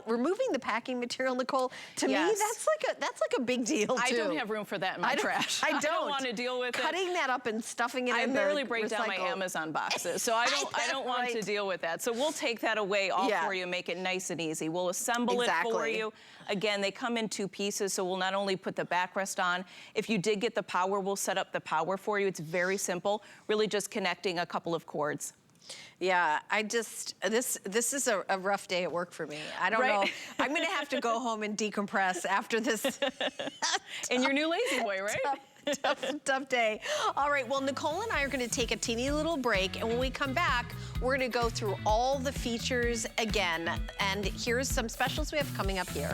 removing the packing material, Nicole, to me, that's like a big deal too. I don't have room for that in my trash. I don't want to deal with Cutting that up and stuffing it in the I barely break down my Amazon boxes, so I don't want to deal with that. So we'll take that away all for you, make it nice and easy. We'll assemble it for you. Again, they come in 2 pieces, so we'll not only put the backrest on. If you did get the power, we'll set up the power for you. It's very simple, really just connecting a couple of cords. Yeah, this is a rough day at work for me. I don't know. I'm gonna have to go home and decompress after this. In your new Lazy Boy, right? tough day. All right, well, Nicole and I are gonna take a teeny little break, and when we come back, we're gonna go through all the features again. And here's some specials we have coming up here.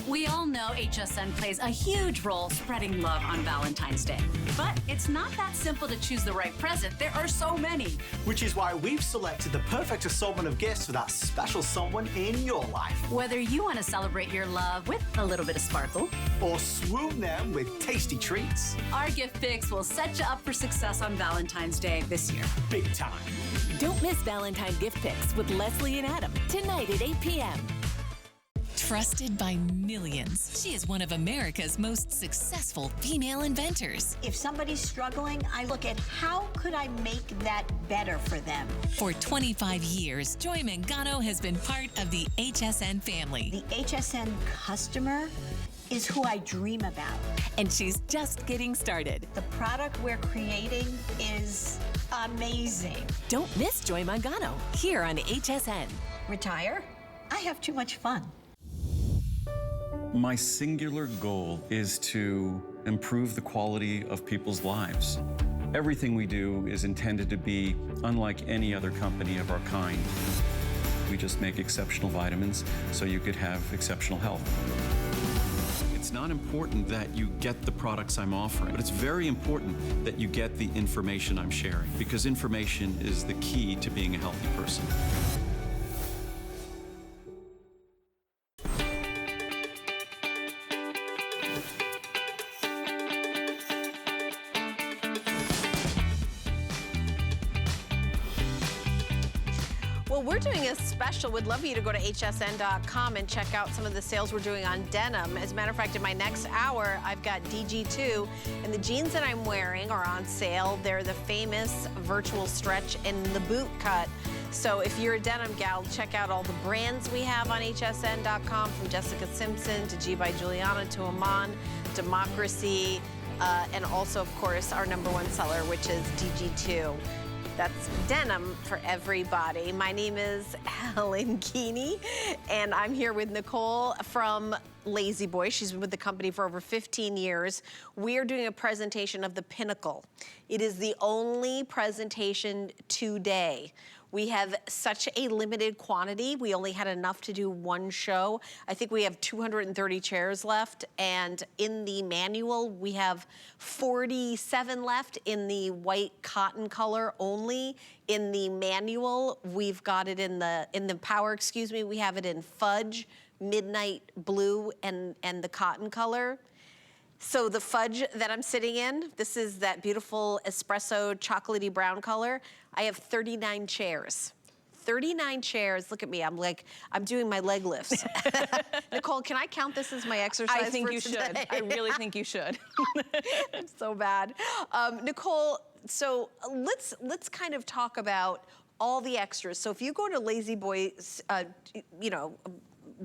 We all know HSN plays a huge role spreading love on Valentine's Day. But it's not that simple to choose the right present. There are so many. Which is why we've selected the perfect assortment of gifts for that special someone in your life. Whether you want to celebrate your love with a little bit of sparkle, or swoon them with tasty treats. our gift picks will set you up for success on Valentine's Day this year. Big time. Don't miss Valentine gift picks with Leslie and Adam tonight at 8 p.m. Trusted by millions, she is one of America's most successful female inventors. If somebody's struggling, I look at how could I make that better for them. For 25 years, Joy Mangano has been part of the HSN family. The HSN customer is who I dream about. And she's just getting started. The product we're creating is amazing. Don't miss Joy Mangano here on HSN. Retire? I have too much fun. My singular goal is to improve the quality of people's lives. Everything we do is intended to be unlike any other company of our kind. We just make exceptional vitamins so you could have exceptional health. It's not important that you get the products I'm offering, but it's very important that you get the information I'm sharing, because information is the key to being a healthy person. Well, we're doing a special. We'd love for you to go to hsn.com and check out some of the sales we're doing on denim. As a matter of fact, in my next hour, I've got DG2, and the jeans that I'm wearing are on sale. They're the famous virtual stretch and the boot cut. So if you're a denim gal, check out all the brands we have on hsn.com, from Jessica Simpson to G by Juliana to Amon, Democracy, and also, of course, our #1 seller, which is DG2. That's denim for everybody. My name is Helen Keeney, and I'm here with Nicole from Lazy Boy. She's been with the company for over 15 years. We are doing a presentation of the Pinnacle. It is the only presentation today. We have such a limited quantity. We only had enough to do one show. I think we have 230 chairs left, and in the manual, we have 47 left in the white cotton color only. In the manual, we've got it in the power, excuse me, we have it in fudge, midnight blue, and the cotton color. So the fudge that I'm sitting in, this is that beautiful espresso chocolatey brown color. I have 39 chairs. 39 chairs. Look at me. I'm doing my leg lifts. Nicole, can I count this as my exercise? I think for you today? should. I really think you should. It's so bad. Nicole, so let's kind of talk about all the extras. So if you go to Lazy Boy's,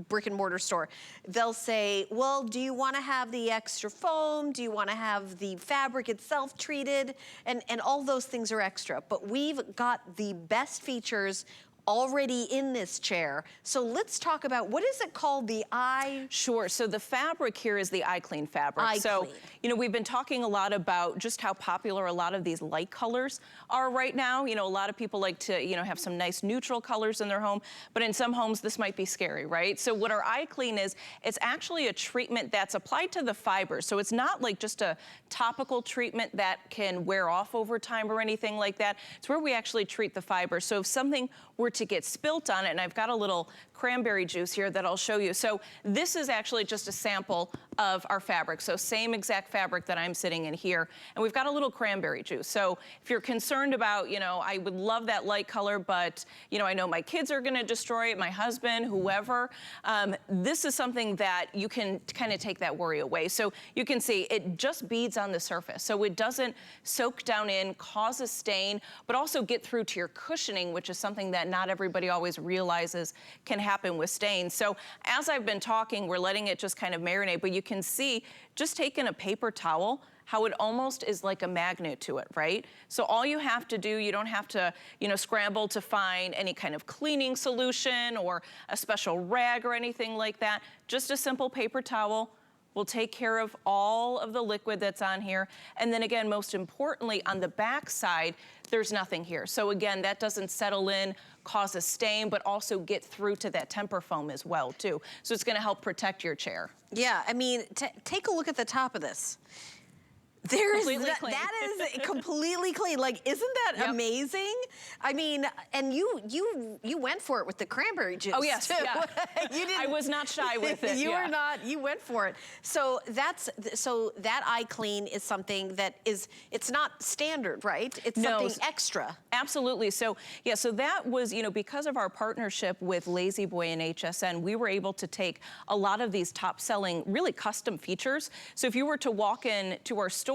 brick and mortar store, they'll say, well, do you want to have the extra foam? Do you want to have the fabric itself treated? And all those things are extra. But we've got the best features already in this chair. So let's talk about, what is it called, the eye? Sure, so the fabric here is the eye clean fabric. So, we've been talking a lot about just how popular a lot of these light colors are right now. A lot of people like to, have some nice neutral colors in their home, but in some homes this might be scary, right? So what our eye clean is, it's actually a treatment that's applied to the fibers. So it's not like just a topical treatment that can wear off over time or anything like that. It's where we actually treat the fibers. So if something were to get spilt on it, and I've got a little cranberry juice here that I'll show you. So this is actually just a sample of our fabric. So same exact fabric that I'm sitting in here. And we've got a little cranberry juice. So if you're concerned about, I would love that light color, but, I know my kids are gonna destroy it, my husband, whoever. This is something that you can kind of take that worry away. So you can see it just beads on the surface. So it doesn't soak down in, cause a stain, but also get through to your cushioning, which is something that not everybody always realizes can happen with stains. So as I've been talking, we're letting it just kind of marinate, but you can see just taking a paper towel, how it almost is like a magnet to it, right? So all you have to do, you don't have to, scramble to find any kind of cleaning solution or a special rag or anything like that. Just a simple paper towel, will take care of all of the liquid that's on here. And then again, most importantly, on the back side, there's nothing here. So again, that doesn't settle in, cause a stain, but also get through to that temper foam as well too. So it's gonna help protect your chair. Yeah, I mean, take a look at the top of this. There's Clean. that is completely clean. Like, isn't that amazing? I mean, and you went for it with the cranberry juice. Oh yes, too. yeah. You didn't, I was not shy with it. You were not. You went for it. So that eye clean is something that is, it's not standard, right? It's something extra. Absolutely. So yeah, so that was, you know, because of our partnership with Lazy Boy and HSN, we were able to take a lot of these top selling, really custom features. So if you were to walk in to our stores,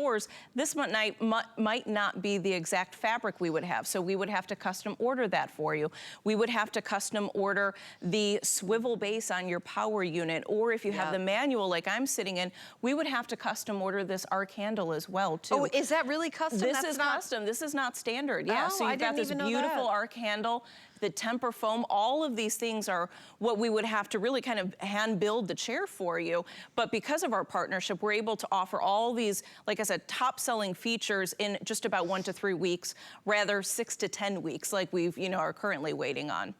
this might not be the exact fabric we would have. So we would have to custom order that for you. We would have to custom order the swivel base on your power unit, or if you have the manual like I'm sitting in, we would have to custom order this arc handle as well too. Oh, is that really custom? This is custom. This is not standard. Yeah, so you've got this beautiful arc handle, the temper foam, all of these things are what we would have to really kind of hand build the chair for you. But because of our partnership, we're able to offer all these, like I said, top selling features in just about 1 to 3 weeks, rather 6 to 10 weeks like we've, you know, are currently waiting on.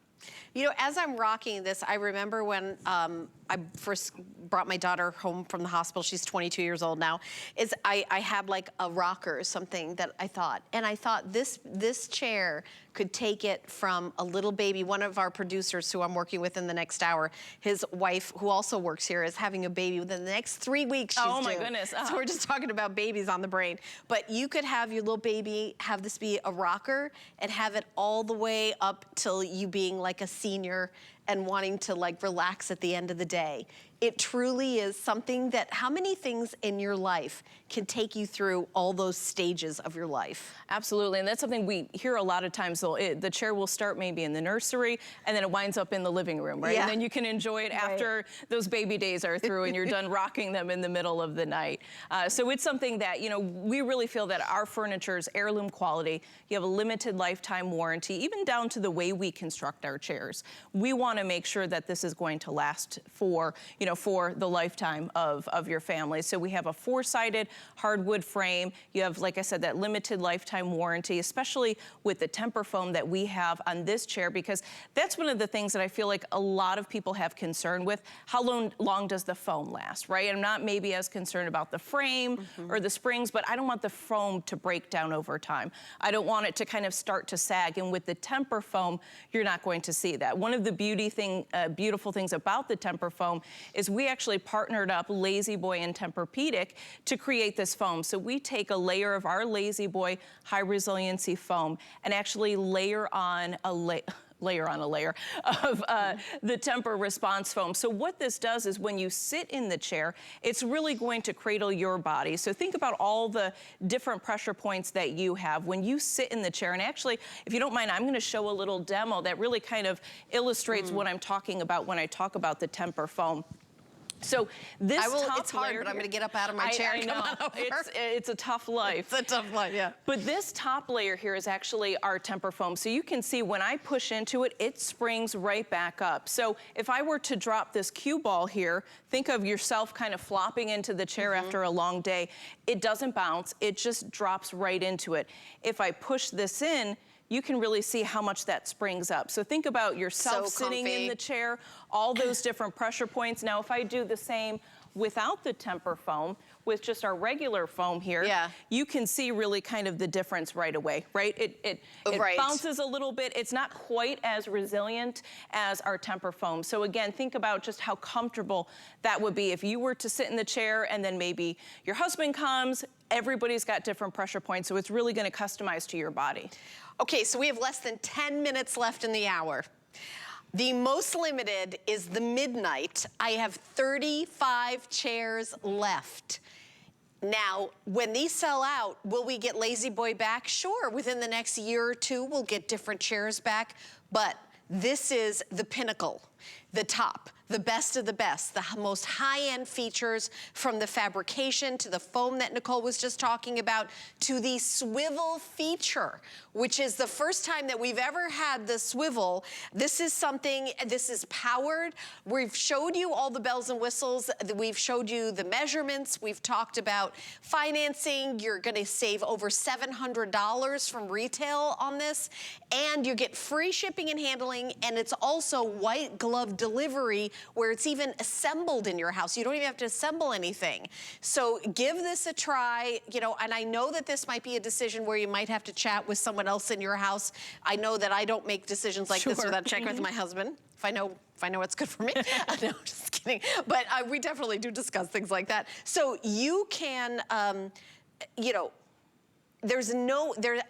You know, as I'm rocking this, I remember when I first brought my daughter home from the hospital. She's 22 years old now. I had like a rocker or something that I thought this chair could take it from a little baby. One of our producers who I'm working with in the next hour, his wife, who also works here, is having a baby within the next 3 weeks. Oh my goodness. So we're just talking about babies on the brain. But you could have your little baby, have this be a rocker, and have it all the way up till you being like a senior and wanting to like relax at the end of the day. It truly is something that, how many things in your life can take you through all those stages of your life? Absolutely, and that's something we hear a lot of times. So the chair will start maybe in the nursery, and then it winds up in the living room, right? Yeah. And then you can enjoy it after those baby days are through and you're done rocking them in the middle of the night. So it's something that, you know, we really feel that our furniture is heirloom quality. You have a limited lifetime warranty, even down to the way we construct our chairs. We want to make sure that this is going to last for, you know, for the lifetime of your family. So we have a 4-sided hardwood frame. You have, like I said, that limited lifetime warranty, especially with the temper foam that we have on this chair, because that's one of the things that I feel like a lot of people have concern with. How long does the foam last, right? I'm not maybe as concerned about the frame or the springs, but I don't want the foam to break down over time. I don't want it to kind of start to sag, and with the temper foam, you're not going to see that. One of the beautiful things about the temper foam is we actually partnered up Lazy Boy and Tempur-Pedic to create this foam. So we take a layer of our Lazy Boy high resiliency foam and actually layer on a layer of the Temper Response foam. So what this does is when you sit in the chair, it's really going to cradle your body. So think about all the different pressure points that you have when you sit in the chair. And actually, if you don't mind, I'm gonna show a little demo that really kind of illustrates what I'm talking about when I talk about the Temper foam. So this it's hard, but I'm going to get up out of my chair. I know. It's a tough life. It's a tough life, yeah. But this top layer here is actually our temper foam. So you can see when I push into it, it springs right back up. So if I were to drop this cue ball here, think of yourself kind of flopping into the chair after a long day. It doesn't bounce. It just drops right into it. If I push this in, you can really see how much that springs up. So think about yourself sitting in the chair, all those different pressure points. Now, if I do the same without the temper foam, with just our regular foam here, you can see really kind of the difference right away, right? It bounces a little bit. It's not quite as resilient as our temper foam. So again, think about just how comfortable that would be if you were to sit in the chair and then maybe your husband comes. Everybody's got different pressure points, so it's really going to customize to your body. Okay, so we have less than 10 minutes left in the hour. The most limited is the midnight. I have 35 chairs left. Now, when these sell out, will we get Lazy Boy back? Sure, within the next year or two, we'll get different chairs back, but this is the pinnacle. the top, the best of the best, the most high-end features, from the fabrication to the foam that Nicole was just talking about, to the swivel feature, which is the first time that we've ever had the swivel. This is something, this is powered. We've showed you all the bells and whistles. We've showed you the measurements. We've talked about financing. You're gonna save over $700 from retail on this, and you get free shipping and handling, and it's also white glove delivery, where it's even assembled in your house. You don't even have to assemble anything. So give this a try, you know, and I know that this might be a decision where you might have to chat with someone else in your house. I know that I don't make decisions like this without checking with my husband. If I know what's good for me. No, just kidding. But we definitely do discuss things like that. So you can, you know,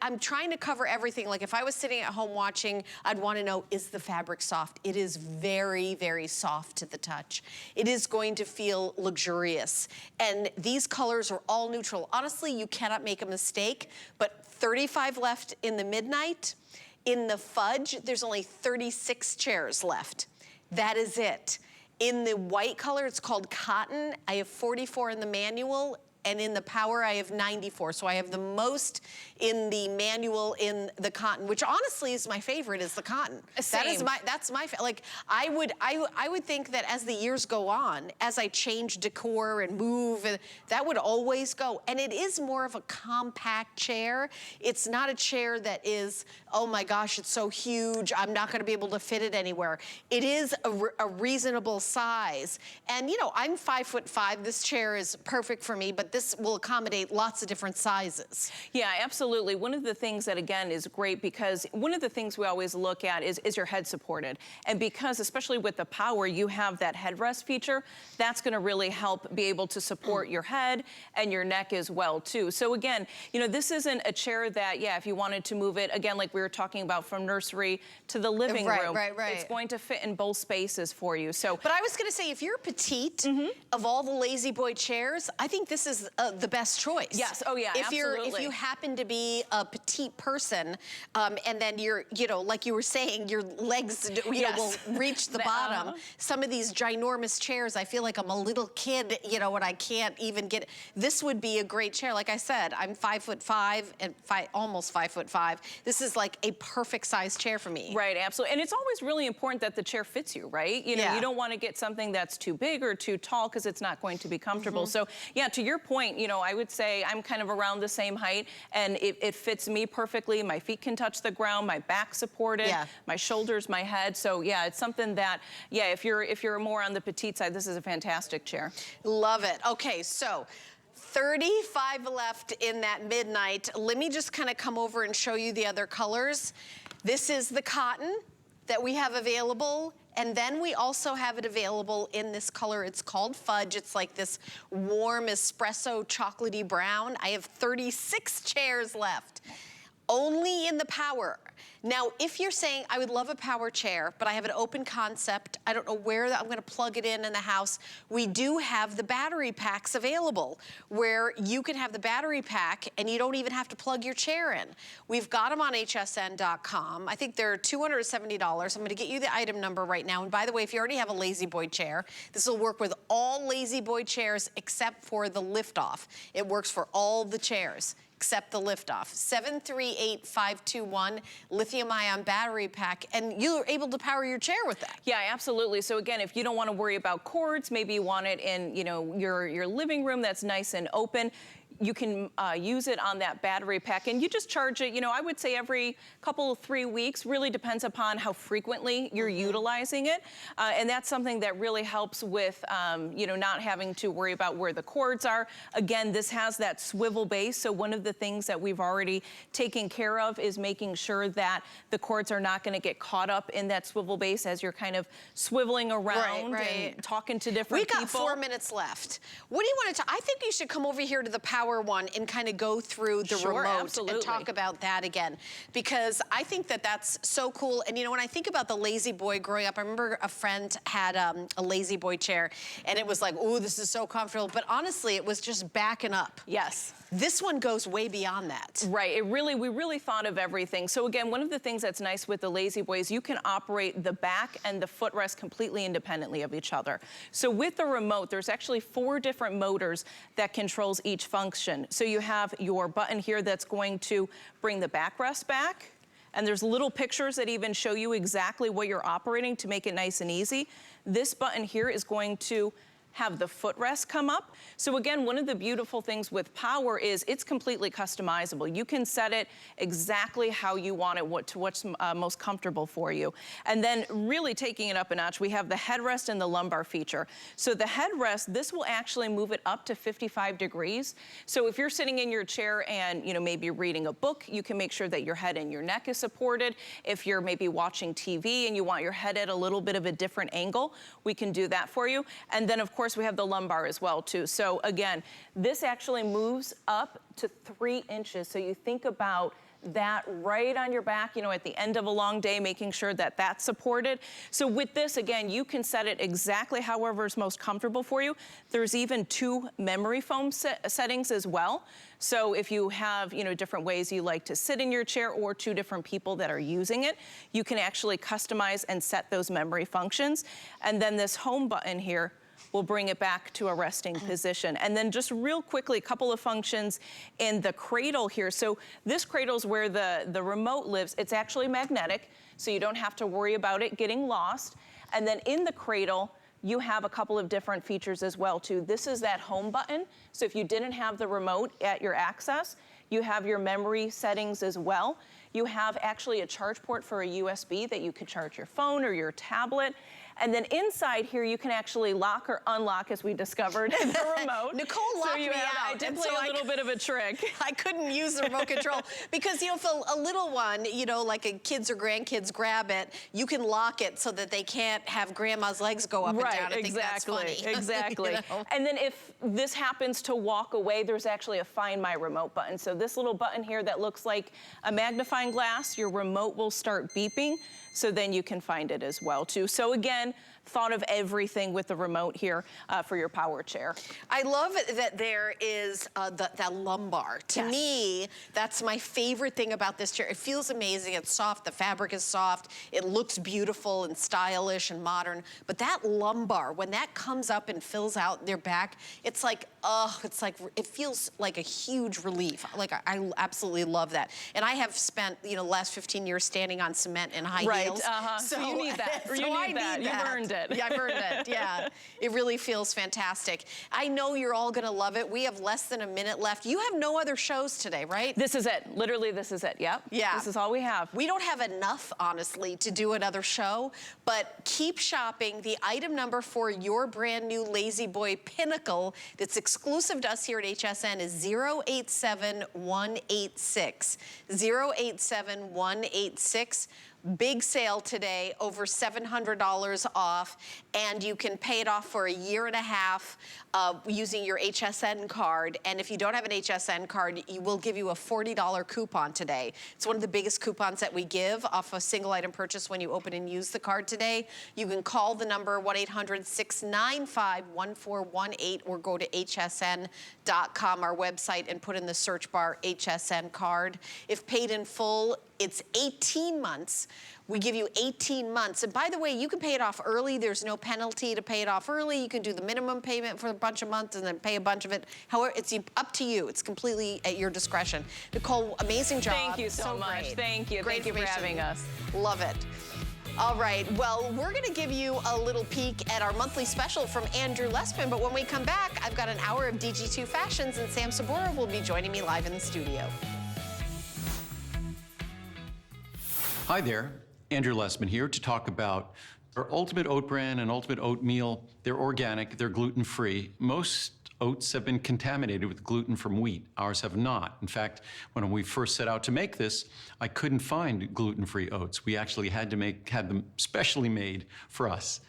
I'm trying to cover everything. Like if I was sitting at home watching, I'd want to know, is the fabric soft? It is very, very soft to the touch. It is going to feel luxurious. And these colors are all neutral. Honestly, you cannot make a mistake, but 35 left in the midnight. In the fudge, there's only 36 chairs left. That is it. In the white color, it's called cotton. I have 44 in the manual. And in the power, I have 94. So I have the most in the manual in the cotton, which honestly is my favorite, is the cotton. Same. That's my, like, I would think that as the years go on, as I change decor and move, that would always go. And it is more of a compact chair. It's not a chair that is, oh my gosh, it's so huge, I'm not gonna be able to fit it anywhere. It is a reasonable size. And you know, I'm 5'5", this chair is perfect for me, but this will accommodate lots of different sizes. Yeah, absolutely. One of the things that, again, is great, because one of the things we always look at is your head supported? And because, especially with the power, you have that headrest feature, that's gonna really help be able to support your head and your neck as well, too. So again, you know, this isn't a chair that, yeah, if you wanted to move it, again, like we were talking about, from nursery to the living room, right. it's going to fit in both spaces for you. So, but I was gonna say, if you're petite, of all the Lazy Boy chairs, I think this is the best choice. Yes, oh yeah, absolutely. If you happen to be a petite person, and then you're, you know, like you were saying, your legs, you know, will reach the bottom. Some of these ginormous chairs, I feel like I'm a little kid, you know, and I can't even get, this would be a great chair. Like I said, I'm 5'5" and almost 5'5". This is like a perfect size chair for me. Right, absolutely. And it's always really important that the chair fits you, right? You know, you don't want to get something that's too big or too tall, because it's not going to be comfortable. So yeah, to your point, you know, I would say I'm kind of around the same height, and it fits me perfectly. My feet can touch the ground, my back supported, my shoulders, my head. So yeah, it's something that, yeah, if you're more on the petite side, this is a fantastic chair. Love it. Okay, so 35 left in that midnight. Let me just kind of come over and show you the other colors. This is the cotton that we have available. And then we also have it available in this color. It's called Fudge. It's like this warm espresso chocolatey brown. I have 36 chairs left, only in the power. Now, if you're saying, I would love a power chair, but I have an open concept, I don't know where I'm gonna plug it in the house, we do have the battery packs available, where you can have the battery pack and you don't even have to plug your chair in. We've got them on hsn.com. I think they're $270. I'm gonna get you the item number right now. And by the way, if you already have a Lazy Boy chair, this will work with all Lazy Boy chairs except for the lift-off. It works for all the chairs except the liftoff. 738521, lithium-ion battery pack, and you're able to power your chair with that. Yeah, absolutely. So again, if you don't want to worry about cords, maybe you want it in, you know, your living room that's nice and open, you can use it on that battery pack, and you just charge it, you know, I would say every couple, 3 weeks, really depends upon how frequently you're utilizing it. And that's something that really helps with, you know, not having to worry about where the cords are. Again, this has that swivel base, so one of the things that we've already taken care of is making sure that the cords are not gonna get caught up in that swivel base as you're kind of swiveling around and talking to different people. We've got 4 minutes left. What do you want to I think you should come over here to the power power one and kind of go through the Sure, remote absolutely. and talk about that again, because I think that that's so cool. And you know, when I think about the Lazy Boy growing up, I remember a friend had a Lazy Boy chair, and it was like, oh, this is so comfortable. But honestly, it was just backing up. Yes. This one goes way beyond that. Right, we really thought of everything. So again, one of the things that's nice with the Lazy Boy is you can operate the back and the footrest completely independently of each other. So with the remote, there's actually 4 different motors that controls each function. So you have your button here that's going to bring the backrest back, and there's little pictures that even show you exactly what you're operating to make it nice and easy. This button here is going to have the footrest come up. So again, one of the beautiful things with power is it's completely customizable. You can set it exactly how you want it, what's most comfortable for you. And then really taking it up a notch, we have the headrest and the lumbar feature. So the headrest, this will actually move it up to 55 degrees. So if you're sitting in your chair and maybe reading a book, you can make sure that your head and your neck is supported. If you're maybe watching TV and you want your head at a little bit of a different angle, we can do that for you. And then of course we have the lumbar as well too. So again, this actually moves up to 3 inches. So you think about that right on your back, at the end of a long day, making sure that that's supported. So with this, again, you can set it exactly however is most comfortable for you. There's even 2 memory foam settings as well. So if you have, different ways you like to sit in your chair or 2 different people that are using it, you can actually customize and set those memory functions. And then this home button here will bring it back to a resting position. And then just real quickly, a couple of functions in the cradle here. So this cradle is where the remote lives. It's actually magnetic, so you don't have to worry about it getting lost. And then in the cradle, you have a couple of different features as well too. This is that home button. So if you didn't have the remote at your access, you have your memory settings as well. You have actually a charge port for a USB that you could charge your phone or your tablet. And then inside here, you can actually lock or unlock, as we discovered, the remote. Nicole locked me out. I did play a little bit of a trick. I couldn't use the remote control because, if a little one, like a kids or grandkids grab it, you can lock it so that they can't have grandma's legs go up and down. I think that's funny. Exactly. And then if this happens to walk away, there's actually a Find My Remote button. So this little button here that looks like a magnifying glass, your remote will start beeping. So then you can find it as well too. So again, thought of everything with the remote here for your power chair. I love that there is that lumbar. To me, that's my favorite thing about this chair. It feels amazing. It's soft. The fabric is soft. It looks beautiful and stylish and modern. But that lumbar, when that comes up and fills out their back, it's like, it feels like a huge relief. Like, I absolutely love that. And I have spent, the last 15 years standing on cement and high heels. So you need that. So you need that. You've earned it. Yeah, I've earned it. Yeah, it really feels fantastic. I know you're all gonna love it. We have less than a minute left. You have no other shows today, right? This is it. Literally, this is it. Yep. Yeah. This is all we have. We don't have enough, honestly, to do another show, but keep shopping. The item number for your brand new Lazy Boy Pinnacle that's exclusive to us here at HSN is 087186. 087186. Big sale today, over $700 off, and you can pay it off for a year and a half using your HSN card. And if you don't have an HSN card, we'll give you a $40 coupon today. It's one of the biggest coupons that we give off a single item purchase when you open and use the card today. You can call the number 1-800-695-1418 or go to hsn.com, our website, and put in the search bar HSN card. If paid in full, it's 18 months. We give you 18 months. And by the way, you can pay it off early. There's no penalty to pay it off early. You can do the minimum payment for a bunch of months and then pay a bunch of it. However, it's up to you. It's completely at your discretion. Nicole, amazing job. Thank you so much. Great. Thank you. Great Thank you for having us. Love it. All right, well, we're gonna give you a little peek at our monthly special from Andrew Lessman, but when we come back, I've got an hour of DG2 Fashions, and Sam Sabora will be joining me live in the studio. Hi there, Andrew Lessman here to talk about our Ultimate Oat Bran and Ultimate Oatmeal. They're organic, they're gluten-free. Most oats have been contaminated with gluten from wheat. Ours have not. In fact, when we first set out to make this, I couldn't find gluten-free oats. We actually had them specially made for us.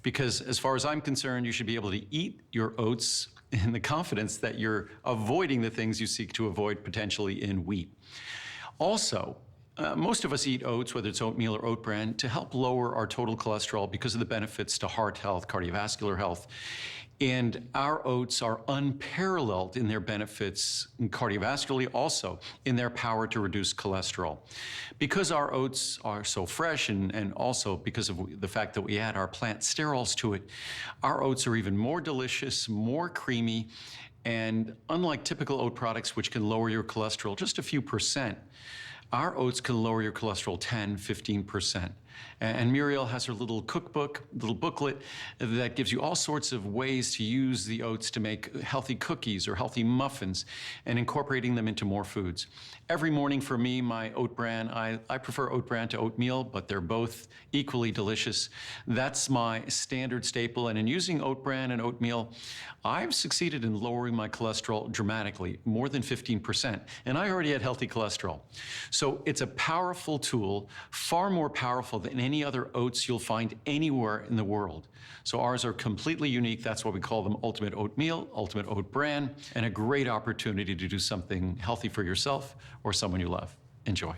Because as far as I'm concerned, you should be able to eat your oats in the confidence that you're avoiding the things you seek to avoid potentially in wheat. Also, most of us eat oats, whether it's oatmeal or oat bran, to help lower our total cholesterol because of the benefits to heart health, cardiovascular health. And our oats are unparalleled in their benefits cardiovascularly, also in their power to reduce cholesterol. Because our oats are so fresh and also because of the fact that we add our plant sterols to it, our oats are even more delicious, more creamy, and unlike typical oat products, which can lower your cholesterol just a few percent, our oats can lower your cholesterol 10, 15%. And Muriel has her little cookbook, little booklet that gives you all sorts of ways to use the oats to make healthy cookies or healthy muffins and incorporating them into more foods. Every morning for me, my oat bran, I prefer oat bran to oatmeal, but they're both equally delicious. That's my standard staple. And in using oat bran and oatmeal, I've succeeded in lowering my cholesterol dramatically, more than 15%. And I already had healthy cholesterol. So it's a powerful tool, far more powerful than any other oats you'll find anywhere in the world. So ours are completely unique. That's why we call them Ultimate Oatmeal, Ultimate Oat Bran, and a great opportunity to do something healthy for yourself or someone you love. Enjoy.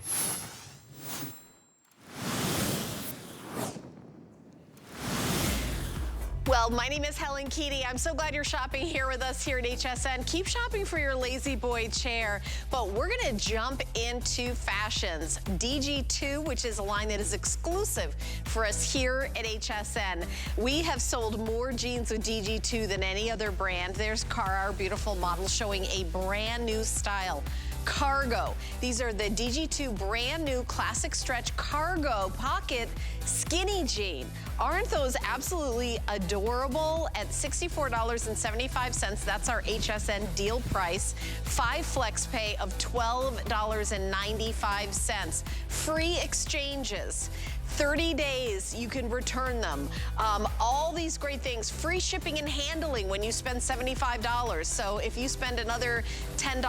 Well, my name is Helen Keaty. I'm so glad you're shopping here with us here at HSN. Keep shopping for your Lazy Boy chair, but we're gonna jump into fashions. DG2, which is a line that is exclusive for us here at HSN. We have sold more jeans with DG2 than any other brand. There's Cara, our beautiful model, showing a brand new style. Cargo. These are the DG2 brand new classic stretch cargo pocket skinny jean. Aren't those absolutely adorable at $64.75? That's our HSN deal price. 5 flex pay of $12.95. Free exchanges. 30 days, you can return them. All these great things. Free shipping and handling when you spend $75. So if you spend another $10